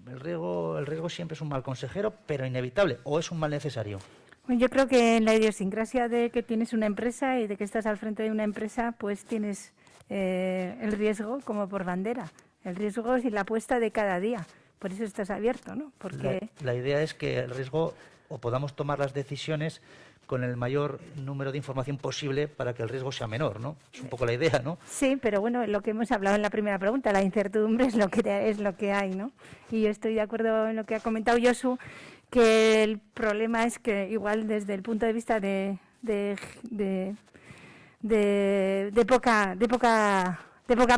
[SPEAKER 1] el riesgo siempre es un mal consejero, pero inevitable, o es un mal necesario.
[SPEAKER 3] Bueno, yo creo que en la idiosincrasia de que tienes una empresa y de que estás al frente de una empresa, pues tienes el riesgo como por bandera. El riesgo es la apuesta de cada día. Por eso estás abierto, ¿no? Porque
[SPEAKER 1] La idea es que el riesgo, o podamos tomar las decisiones con el mayor número de información posible para que el riesgo sea menor, ¿no? Es un poco la idea, ¿no?
[SPEAKER 3] sí, pero bueno, lo que hemos hablado en la primera pregunta, la incertidumbre es lo que hay, ¿no? Y yo estoy de acuerdo en lo que ha comentado Josu, que el problema es que igual desde el punto de vista de poca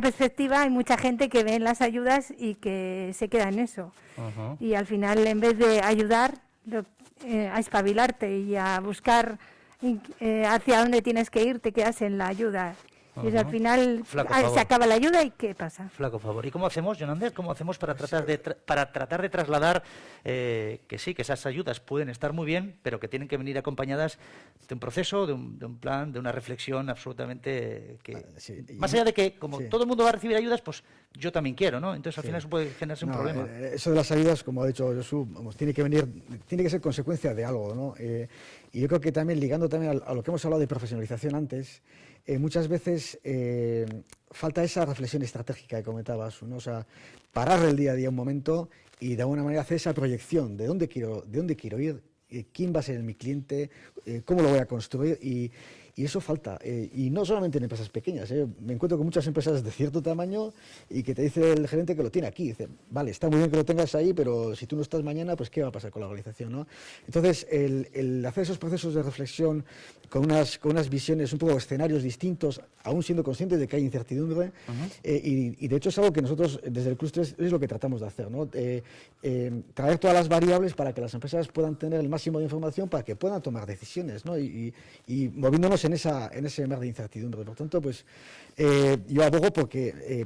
[SPEAKER 3] perspectiva hay mucha gente que ve en las ayudas y que se queda en eso.
[SPEAKER 1] Ajá.
[SPEAKER 3] Y al final, en vez de ayudar a espabilarte y a buscar hacia dónde tienes que ir, te quedas en la ayuda. Y al final
[SPEAKER 1] Flaco
[SPEAKER 3] se
[SPEAKER 1] favor.
[SPEAKER 3] acaba la ayuda y ¿qué pasa?
[SPEAKER 1] Flaco favor. ¿Y cómo hacemos, Jonander? ¿Cómo hacemos para tratar de trasladar que sí, que esas ayudas pueden estar muy bien, pero que tienen que venir acompañadas de un proceso, de un plan, de una reflexión absolutamente
[SPEAKER 6] sí.
[SPEAKER 1] Más allá de que, como
[SPEAKER 6] Sí.
[SPEAKER 1] todo el mundo va a recibir ayudas, pues yo también quiero, ¿no? Entonces al final eso puede generarse un
[SPEAKER 6] No,
[SPEAKER 1] problema.
[SPEAKER 6] Eso de las ayudas, como ha dicho Josu, tiene que ser consecuencia de algo, ¿no? Y yo creo que también, ligando también a lo que hemos hablado de profesionalización antes, muchas veces falta esa reflexión estratégica que comentabas, ¿no? O sea, parar el día a día un momento y de alguna manera hacer esa proyección de dónde quiero ir, quién va a ser mi cliente, cómo lo voy a construir y eso falta. Y no solamente en empresas pequeñas. Me encuentro con muchas empresas de cierto tamaño y que te dice el gerente que lo tiene aquí. Dice, vale, está muy bien que lo tengas ahí, pero si tú no estás mañana, pues ¿qué va a pasar con la organización, ¿no? Entonces, el hacer esos procesos de reflexión con unas visiones, un poco escenarios distintos, aún siendo conscientes de que hay incertidumbre, y de hecho es algo que nosotros desde el clúster es lo que tratamos de hacer, ¿no? Traer todas las variables para que las empresas puedan tener el máximo de información para que puedan tomar decisiones, ¿no? Y moviéndonos en ese mar de incertidumbre. Por tanto, pues yo abogo porque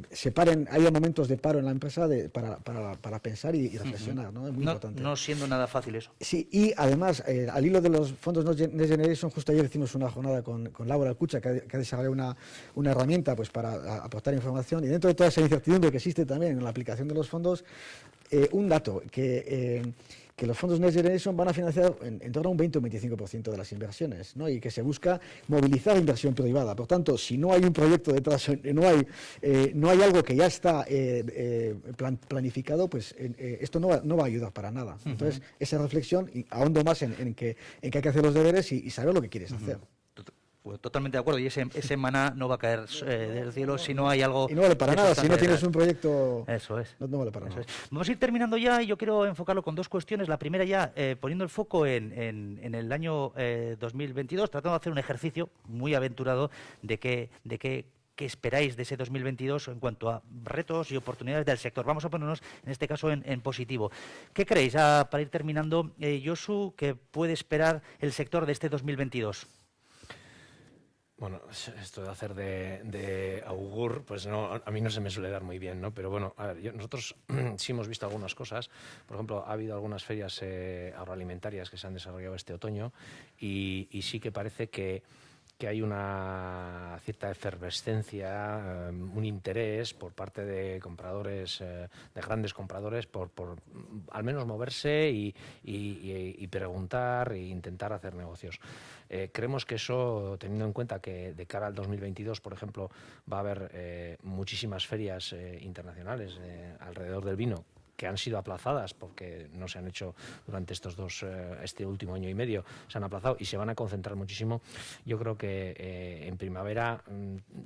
[SPEAKER 6] haya momentos de paro en la empresa para pensar y reflexionar, ¿no? Es muy importante.
[SPEAKER 1] No siendo nada fácil eso.
[SPEAKER 6] Sí, y además, al hilo de los fondos Next Generation, justo ayer hicimos una jornada con Laura Alcucha, que ha desarrollado una herramienta pues para aportar información, y dentro de toda esa incertidumbre que existe también en la aplicación de los fondos, un dato, que los fondos Next Generation van a financiar en torno a un 20 o 25% de las inversiones, ¿no? Y que se busca movilizar inversión privada. Por tanto, si no hay un proyecto detrás, no hay algo que ya está planificado, pues esto no va a ayudar para nada. Entonces, esa reflexión, y ahondo más en que hay que hacer los deberes y saber lo que quieres hacer.
[SPEAKER 1] Pues totalmente de acuerdo, y ese maná no va a caer del cielo si no hay algo...
[SPEAKER 6] Y no vale para nada, si no tienes
[SPEAKER 1] detrás.
[SPEAKER 6] un proyecto...
[SPEAKER 1] Eso es.
[SPEAKER 6] No vale para
[SPEAKER 1] Eso
[SPEAKER 6] nada.
[SPEAKER 1] es. Vamos a ir terminando ya y yo quiero enfocarlo con dos cuestiones. La primera ya, poniendo el foco en el año 2022, tratando de hacer un ejercicio muy aventurado de qué esperáis de ese 2022 en cuanto a retos y oportunidades del sector. Vamos a ponernos, en este caso, en positivo. ¿Qué creéis, para ir terminando, Josu, que puede esperar el sector de este 2022?
[SPEAKER 5] Bueno, esto de hacer de augur, pues no, a mí no se me suele dar muy bien, ¿no? Pero bueno, a ver, nosotros sí hemos visto algunas cosas. Por ejemplo, ha habido algunas ferias agroalimentarias que se han desarrollado este otoño y sí que parece que hay una cierta efervescencia, un interés por parte de compradores, de grandes compradores, por al menos moverse y preguntar e intentar hacer negocios. Creemos que eso, teniendo en cuenta que de cara al 2022, por ejemplo, va a haber muchísimas ferias internacionales alrededor del vino, que han sido aplazadas porque no se han hecho durante este último año y medio, se han aplazado y se van a concentrar muchísimo. Yo creo que en primavera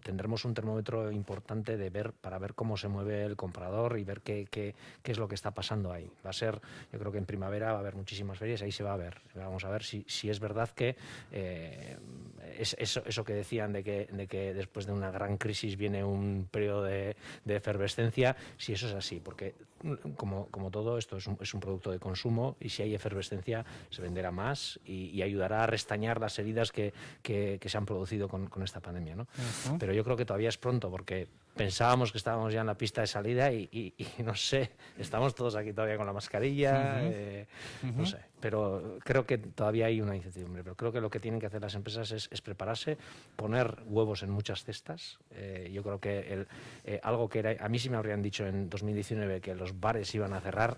[SPEAKER 5] tendremos un termómetro importante para ver cómo se mueve el comprador y ver qué es lo que está pasando ahí. Va a ser, yo creo que en primavera va a haber muchísimas ferias, ahí se va a ver. Vamos a ver si es verdad que eso que decían de que después de una gran crisis viene un periodo de efervescencia, si eso es así, porque como todo esto es un producto de consumo y si hay efervescencia se venderá más y ayudará a restañar las heridas que se han producido con esta pandemia, ¿no? Pero yo creo que todavía es pronto porque pensábamos que estábamos ya en la pista de salida y no sé, estamos todos aquí todavía con la mascarilla, no sé, pero creo que todavía hay una incertidumbre, pero creo que lo que tienen que hacer las empresas es prepararse, poner huevos en muchas cestas. Yo creo que algo que a mí sí me habrían dicho en 2019 que los bares iban a cerrar.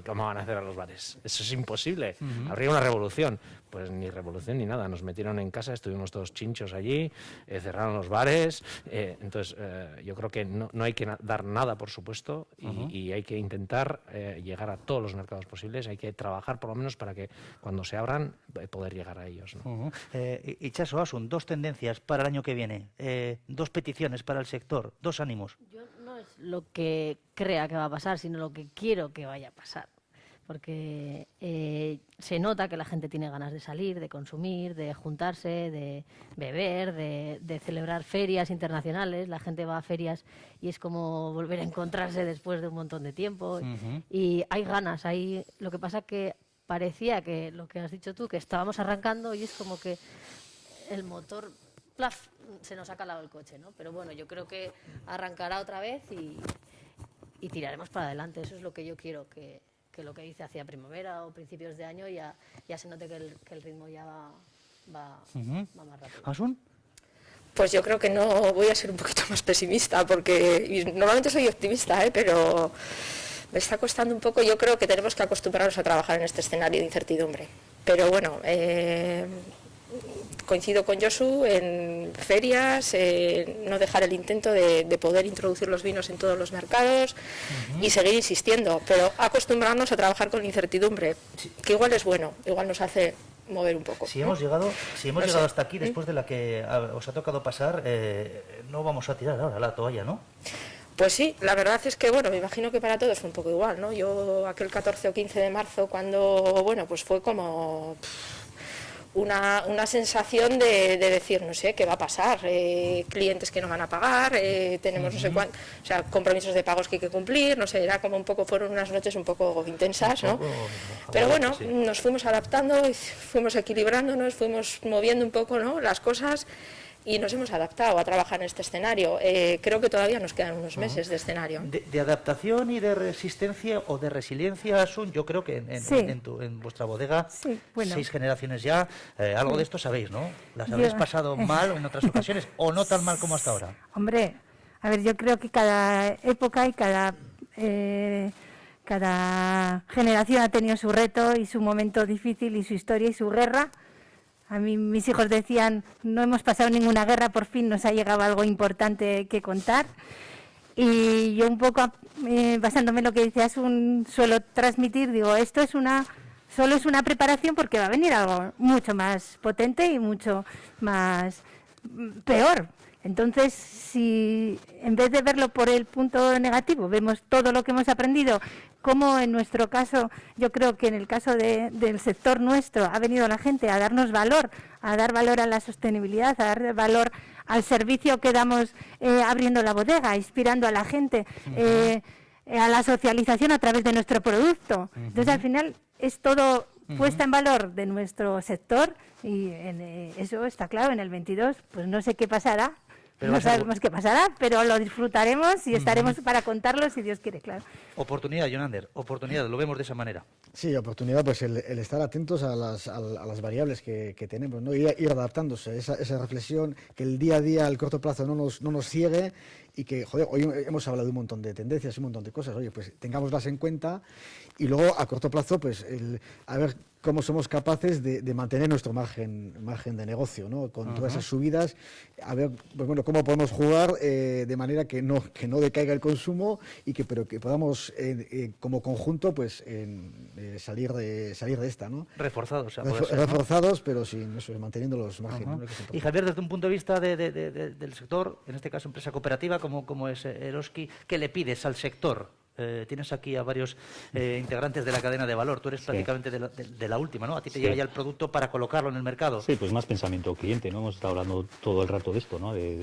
[SPEAKER 5] ¿Cómo van a cerrar los bares? Eso es imposible. Habría una revolución. Pues ni revolución ni nada. Nos metieron en casa, estuvimos todos chinchos allí, cerraron los bares. Entonces, yo creo que no hay que dar nada, por supuesto, y hay que intentar llegar a todos los mercados posibles. Hay que trabajar, por lo menos, para que cuando se abran, poder llegar a ellos, ¿no?
[SPEAKER 1] Itxaso, Asun, dos tendencias para el año que viene, dos peticiones para el sector, dos ánimos.
[SPEAKER 4] Yo no es lo que crea que va a pasar, sino lo que quiero que vaya a pasar. Porque se nota que la gente tiene ganas de salir, de consumir, de juntarse, de beber, de celebrar ferias internacionales. La gente va a ferias y es como volver a encontrarse después de un montón de tiempo. Y hay ganas. Lo que pasa que parecía que lo que has dicho tú, que estábamos arrancando y es como que el motor, plaf, se nos ha calado el coche, ¿no? Pero bueno, yo creo que arrancará otra vez y tiraremos para adelante. Eso es lo que yo quiero, que lo que dice hacia primavera o principios de año ya se note que el ritmo ya va más rápido.
[SPEAKER 1] ¿Asun?
[SPEAKER 2] Pues yo creo que no, voy a ser un poquito más pesimista porque normalmente soy optimista, pero me está costando un poco. Yo creo que tenemos que acostumbrarnos a trabajar en este escenario de incertidumbre. Pero bueno, coincido con Josu en ferias, no dejar el intento de poder introducir los vinos en todos los mercados y seguir insistiendo, pero acostumbrarnos a trabajar con incertidumbre, que igual es bueno, igual nos hace mover un poco.
[SPEAKER 1] Si hemos llegado hasta aquí, después de la que os ha tocado pasar, no vamos a tirar ahora la toalla, ¿no?
[SPEAKER 2] Pues sí, la verdad es que, bueno, me imagino que para todos fue un poco igual, ¿no? Yo aquel 14 o 15 de marzo, cuando, bueno, pues fue como una sensación de decir, no sé, ¿qué va a pasar? Clientes que no van a pagar, tenemos no sé cuánto, o sea, compromisos de pagos que hay que cumplir, no sé, era como un poco, fueron unas noches un poco intensas, ¿no? Pero bueno, nos fuimos adaptando, fuimos equilibrándonos, fuimos moviendo un poco, ¿no?, las cosas y nos hemos adaptado a trabajar en este escenario. Creo que todavía nos quedan unos meses de escenario.
[SPEAKER 1] De adaptación y de resistencia o de resiliencia, Asun, yo creo que en vuestra bodega, 6 generaciones ya, algo de esto sabéis, ¿no? ¿Las habéis pasado mal en otras ocasiones o no tan mal como hasta ahora?
[SPEAKER 3] Hombre, a ver, yo creo que cada época y cada generación ha tenido su reto y su momento difícil y su historia y su guerra. A mí mis hijos decían, no hemos pasado ninguna guerra, por fin nos ha llegado algo importante que contar. Y yo un poco, basándome en lo que decías, suelo transmitir, digo, esto solo es una preparación porque va a venir algo mucho más potente y mucho más peor. Entonces, si en vez de verlo por el punto negativo, vemos todo lo que hemos aprendido, como en nuestro caso, yo creo que en el caso del sector nuestro ha venido la gente a darnos valor, a dar valor a la sostenibilidad, a dar valor al servicio que damos abriendo la bodega, inspirando a la gente, a la socialización a través de nuestro producto. Entonces, al final, es todo puesta en valor de nuestro sector y eso está claro. En el 22, pues no sé qué pasará. Pero no sabemos qué pasará, pero lo disfrutaremos y estaremos para contarlo si Dios quiere, claro.
[SPEAKER 1] Oportunidad, Jonander, oportunidad, lo vemos de esa manera.
[SPEAKER 6] Sí, oportunidad, pues el estar atentos a las variables que tenemos, ¿no? Ir adaptándose, esa reflexión, que el día a día, al corto plazo, no nos ciegue y que, joder, hoy hemos hablado de un montón de tendencias, un montón de cosas, oye, pues tengámoslas en cuenta y luego a corto plazo, pues a ver cómo somos capaces de mantener nuestro margen de negocio, ¿no? Con todas esas subidas, a ver, pues bueno, cómo podemos jugar de manera que no decaiga el consumo pero que podamos como conjunto pues salir de esta, ¿no?
[SPEAKER 1] Reforzados, o sea,
[SPEAKER 6] reforzados, pero sin eso, manteniendo los márgenes, ¿no?
[SPEAKER 1] Y Javier, desde un punto de vista del sector, en este caso empresa cooperativa como es Eroski, ¿qué le pides al sector? Tienes aquí a varios integrantes de la cadena de valor. Tú eres prácticamente de la última, ¿no? A ti te llega ya el producto para colocarlo en el mercado.
[SPEAKER 7] Sí, pues más pensamiento cliente, ¿no? Hemos estado hablando todo el rato de esto, ¿no? De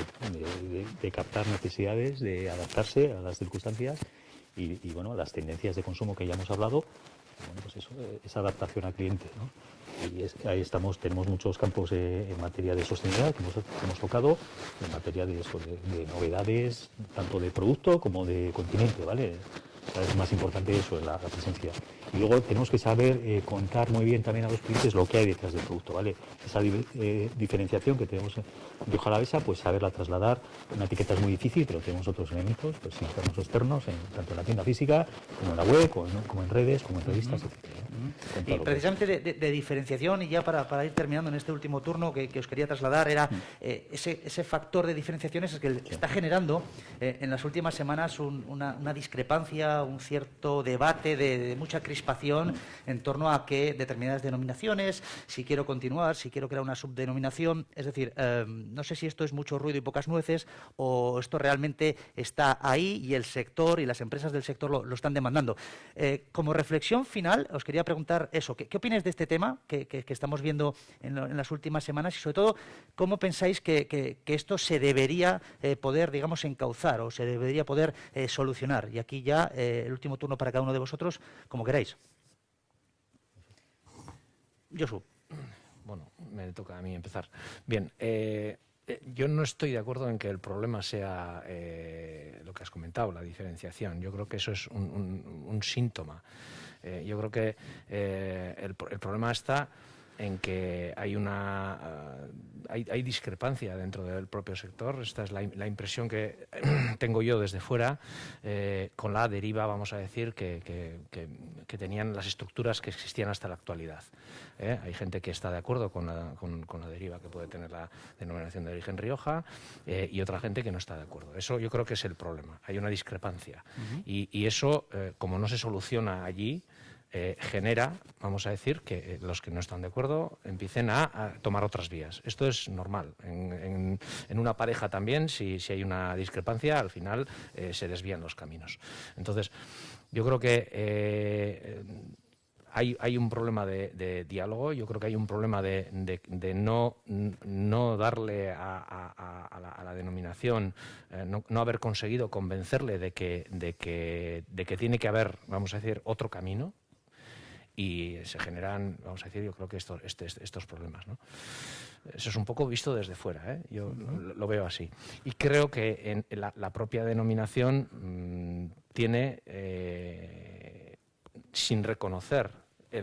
[SPEAKER 7] captar necesidades, de adaptarse a las circunstancias y bueno, a las tendencias de consumo que ya hemos hablado. Bueno, pues eso, esa adaptación al cliente, ¿no? Y ahí tenemos muchos campos en materia de sostenibilidad que hemos tocado, en materia de novedades, tanto de producto como de continente, ¿vale? Es más importante eso, la presencia. Y luego tenemos que saber contar muy bien también a los clientes lo que hay detrás del producto, ¿vale? Esa diferenciación que tenemos en Rioja Alavesa, pues saberla trasladar. Una etiqueta es muy difícil, pero tenemos otros elementos, pues internos o externos, tanto en la tienda física, como en la web, como en redes, como en revistas, etc.
[SPEAKER 1] Y precisamente de diferenciación, y ya para ir terminando en este último turno que os quería trasladar, era ese factor de diferenciación es el que está generando en las últimas semanas una discrepancia, un cierto debate de mucha crispación en torno a que determinadas denominaciones, si quiero continuar, si quiero crear una subdenominación, es decir, no sé si esto es mucho ruido y pocas nueces o esto realmente está ahí y el sector y las empresas del sector lo están demandando. Como reflexión final, os quería preguntar eso, ¿qué opináis de este tema que estamos viendo en las últimas semanas y sobre todo, cómo pensáis que esto se debería poder, digamos, encauzar o se debería poder solucionar? Y aquí ya el último turno para cada uno de vosotros, como queráis. Josu.
[SPEAKER 5] Bueno, me toca a mí empezar. Bien, yo no estoy de acuerdo en que el problema sea lo que has comentado, la diferenciación. Yo creo que eso es un síntoma. Yo creo que el problema está en que hay discrepancia dentro del propio sector. Esta es la impresión que tengo yo desde fuera, con la deriva, vamos a decir, que tenían las estructuras que existían hasta la actualidad. Hay gente que está de acuerdo con la deriva que puede tener la denominación de origen Rioja y otra gente que no está de acuerdo. Eso yo creo que es el problema. Hay una discrepancia. Y eso, como no se soluciona allí, genera, vamos a decir, que los que no están de acuerdo empiecen a tomar otras vías. Esto es normal. En una pareja también, si hay una discrepancia, al final se desvían los caminos. Entonces, yo creo que hay un problema de diálogo, yo creo que hay un problema de no darle a la denominación, no haber conseguido convencerle de que tiene que haber, vamos a decir, otro camino. Y se generan, vamos a decir, yo creo que estos problemas, ¿no? Eso es un poco visto desde fuera, ¿eh? Yo lo veo así. Y creo que la propia denominación tiene, sin reconocer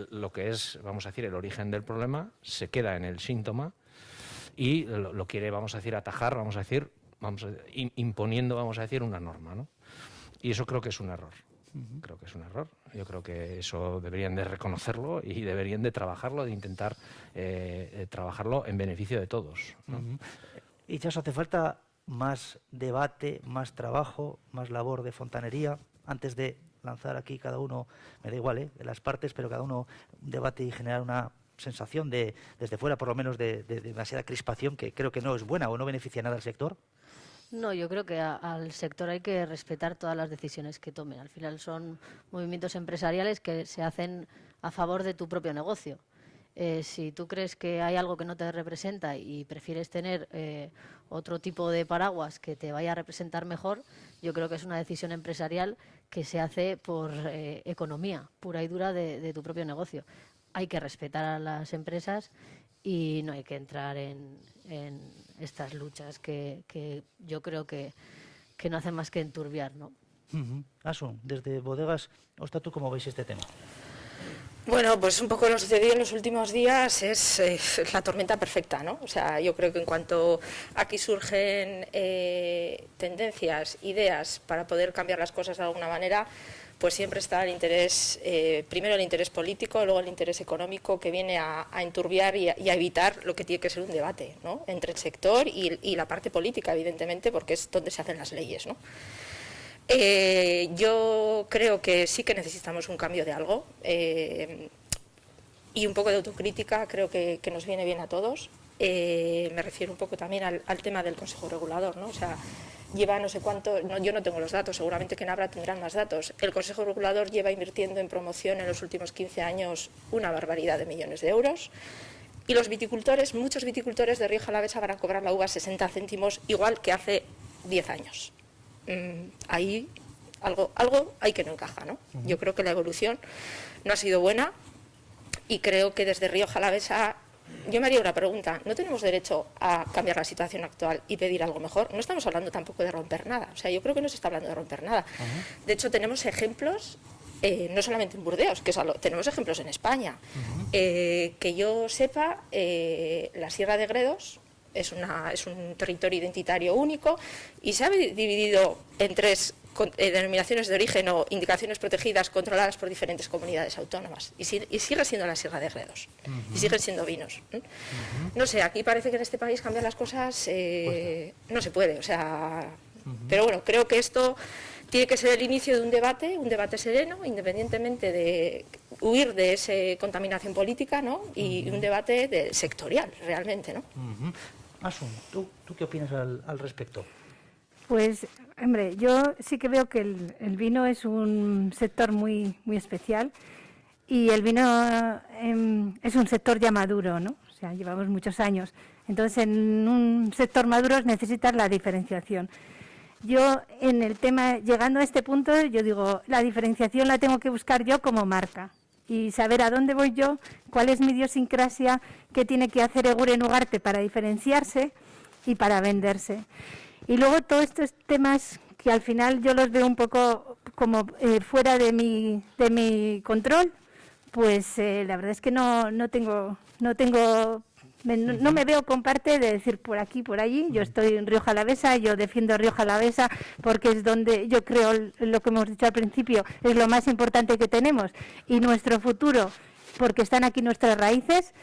[SPEAKER 5] lo que es, vamos a decir, el origen del problema, se queda en el síntoma y lo quiere, vamos a decir, atajar, imponiendo, vamos a decir, una norma, ¿no? Y eso creo que es un error. Creo que es un error. Yo creo que eso deberían de reconocerlo y deberían de trabajarlo, de intentar trabajarlo en beneficio de todos, ¿no?
[SPEAKER 1] ¿Y ya os hace falta más debate, más trabajo, más labor de fontanería antes de lanzar aquí cada uno, me da igual, de las partes, pero cada uno un debate y generar una sensación desde fuera, por lo menos, de demasiada crispación que creo que no es buena o no beneficia nada al sector?
[SPEAKER 4] No, yo creo que al sector hay que respetar todas las decisiones que tomen. Al final son movimientos empresariales que se hacen a favor de tu propio negocio. Si tú crees que hay algo que no te representa y prefieres tener otro tipo de paraguas que te vaya a representar mejor, yo creo que es una decisión empresarial que se hace por economía pura y dura de tu propio negocio. Hay que respetar a las empresas y no hay que entrar en estas luchas que yo creo que no hacen más que enturbiar, ¿no?
[SPEAKER 1] Asun, desde Bodegas Ostatu, ¿cómo veis este tema?
[SPEAKER 2] Bueno, pues un poco lo sucedido en los últimos días es la tormenta perfecta, ¿no? O sea, yo creo que en cuanto aquí surgen tendencias, ideas para poder cambiar las cosas de alguna manera, pues siempre está el interés, primero el interés político, luego el interés económico, que viene a enturbiar y a evitar lo que tiene que ser un debate, ¿no?, entre el sector y la parte política, evidentemente, porque es donde se hacen las leyes, ¿no? Yo creo que sí que necesitamos un cambio de algo, y un poco de autocrítica creo que nos viene bien a todos. Me refiero un poco también al tema del Consejo Regulador, ¿no? O sea, lleva no sé cuánto, yo no tengo los datos, seguramente que en Abra tendrán más datos. El Consejo Regulador lleva invirtiendo en promoción en los últimos 15 años una barbaridad de millones de euros. Y los viticultores, muchos viticultores de Rioja Alavesa van a cobrar la uva 60 céntimos, igual que hace 10 años. Ahí algo hay que no encaja, ¿no? Yo creo que la evolución no ha sido buena y creo que desde Rioja Alavesa yo me haría una pregunta. ¿No tenemos derecho a cambiar la situación actual y pedir algo mejor? No estamos hablando tampoco de romper nada. O sea, yo creo que no se está hablando de romper nada. De hecho, tenemos ejemplos, no solamente en Burdeos, tenemos ejemplos en España. Que yo sepa, la Sierra de Gredos es un territorio identitario único y se ha dividido en 3 denominaciones de origen o indicaciones protegidas controladas por diferentes comunidades autónomas y sigue siendo la Sierra de Gredos y siguen siendo vinos. No sé, aquí parece que en este país cambiar las cosas no se puede, o sea, pero bueno, creo que esto tiene que ser el inicio de un debate sereno, independientemente de huir de esa contaminación política, ¿no? Y un debate sectorial, realmente, ¿no?
[SPEAKER 1] Asun, ¿tú qué opinas al respecto?
[SPEAKER 3] Pues, hombre, yo sí que veo que el vino es un sector muy, muy especial y el vino es un sector ya maduro, ¿no? O sea, llevamos muchos años. Entonces, en un sector maduro necesitas la diferenciación. Yo, en el tema, llegando a este punto, yo digo, la diferenciación la tengo que buscar yo como marca y saber a dónde voy yo, cuál es mi idiosincrasia, qué tiene que hacer Eguren Ugarte para diferenciarse y para venderse. Y luego todos estos temas que al final yo los veo un poco como fuera de mi control, pues la verdad es que no me veo con parte de decir por aquí, por allí. Yo estoy en Rioja Alavesa, yo defiendo Rioja Alavesa porque es donde yo creo, lo que hemos dicho al principio, es lo más importante que tenemos y nuestro futuro, porque están aquí nuestras raíces.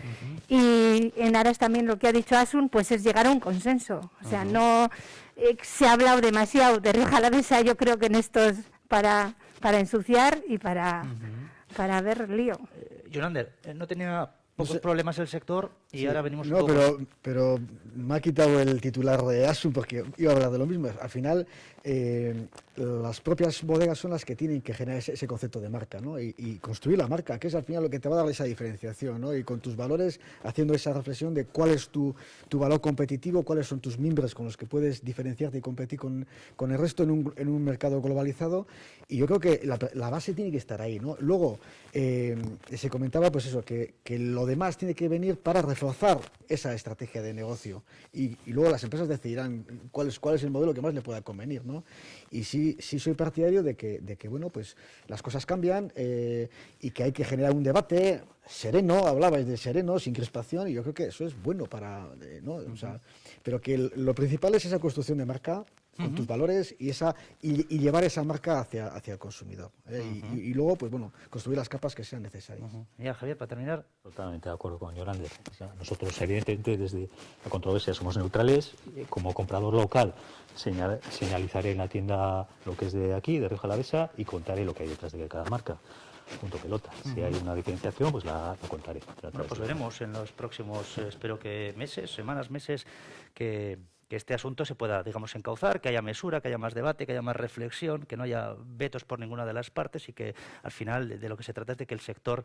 [SPEAKER 3] Y en aras también lo que ha dicho Asun, pues es llegar a un consenso. O sea, no se ha hablado demasiado de Rioja Alavesa, yo creo que en estos para ensuciar y para ver lío.
[SPEAKER 1] Jonander, no tenía pocos problemas el sector y ahora venimos
[SPEAKER 6] no, pero me ha quitado el titular de Asun porque iba a hablar de lo mismo. Al final, las propias bodegas son las que tienen que generar ese concepto de marca, ¿no? Y construir la marca, que es al final lo que te va a dar esa diferenciación, ¿no? Y con tus valores, haciendo esa reflexión de cuál es tu valor competitivo, cuáles son tus mimbres con los que puedes diferenciarte y competir con el resto en un mercado globalizado. Y yo creo que la base tiene que estar ahí, ¿no? Luego, se comentaba pues eso, que lo demás tiene que venir para reforzar esa estrategia de negocio y luego las empresas decidirán cuál es el modelo que más le pueda convenir, ¿no? Y sí soy partidario de que bueno, pues las cosas cambian y que hay que generar un debate sereno, hablabais de sereno, sin crispación, y yo creo que eso es bueno para, ¿no? O sea, pero que lo principal es esa construcción de marca con tus valores y llevar esa marca hacia el consumidor. Y luego, pues bueno, construir las capas que sean necesarias.
[SPEAKER 1] Ya, Javier, para terminar.
[SPEAKER 7] Totalmente de acuerdo con Jonander. O sea, nosotros, evidentemente, desde la controversia somos neutrales. Como comprador local, señalizaré en la tienda lo que es de aquí, de Rioja Alavesa, y contaré lo que hay detrás de cada marca. Punto pelota. Si hay una diferenciación, pues la contaré.
[SPEAKER 1] Bueno, pues veremos en los próximos, espero que semanas, meses, que este asunto se pueda, digamos, encauzar, que haya mesura, que haya más debate, que haya más reflexión, que no haya vetos por ninguna de las partes y que al final de lo que se trata es de que el sector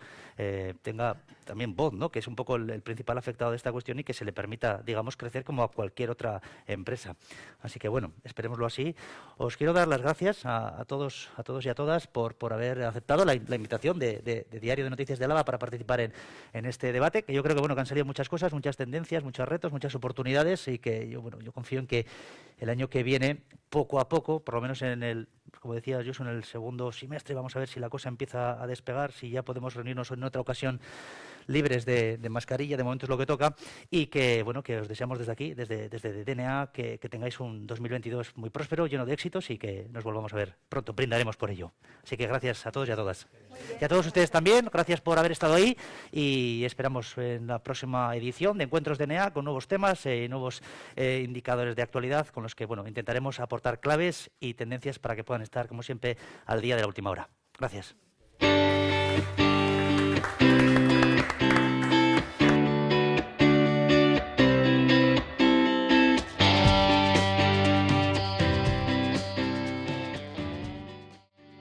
[SPEAKER 1] tenga también voz, ¿no? Que es un poco el principal afectado de esta cuestión y que se le permita, digamos, crecer como a cualquier otra empresa. Así que bueno, esperémoslo así. Os quiero dar las gracias a todos y a todas por haber aceptado la invitación de Diario de Noticias de Álava para participar en este debate, que yo creo que bueno, que han salido muchas cosas, muchas tendencias, muchos retos, muchas oportunidades y que yo confío en que el año que viene, poco a poco, por lo menos como decía yo, en el segundo semestre, vamos a ver si la cosa empieza a despegar, si ya podemos reunirnos en otra ocasión libres de mascarilla, de momento es lo que toca, y que, bueno, que os deseamos desde aquí, desde DNA, que tengáis un 2022 muy próspero, lleno de éxitos y que nos volvamos a ver pronto, brindaremos por ello. Así que gracias a todos y a todas. Y a todos ustedes también, gracias por haber estado ahí y esperamos en la próxima edición de Encuentros DNA con nuevos temas y nuevos indicadores de actualidad con los que, bueno, intentaremos aportar claves y tendencias para que puedan estar, como siempre, al día de la última hora. Gracias.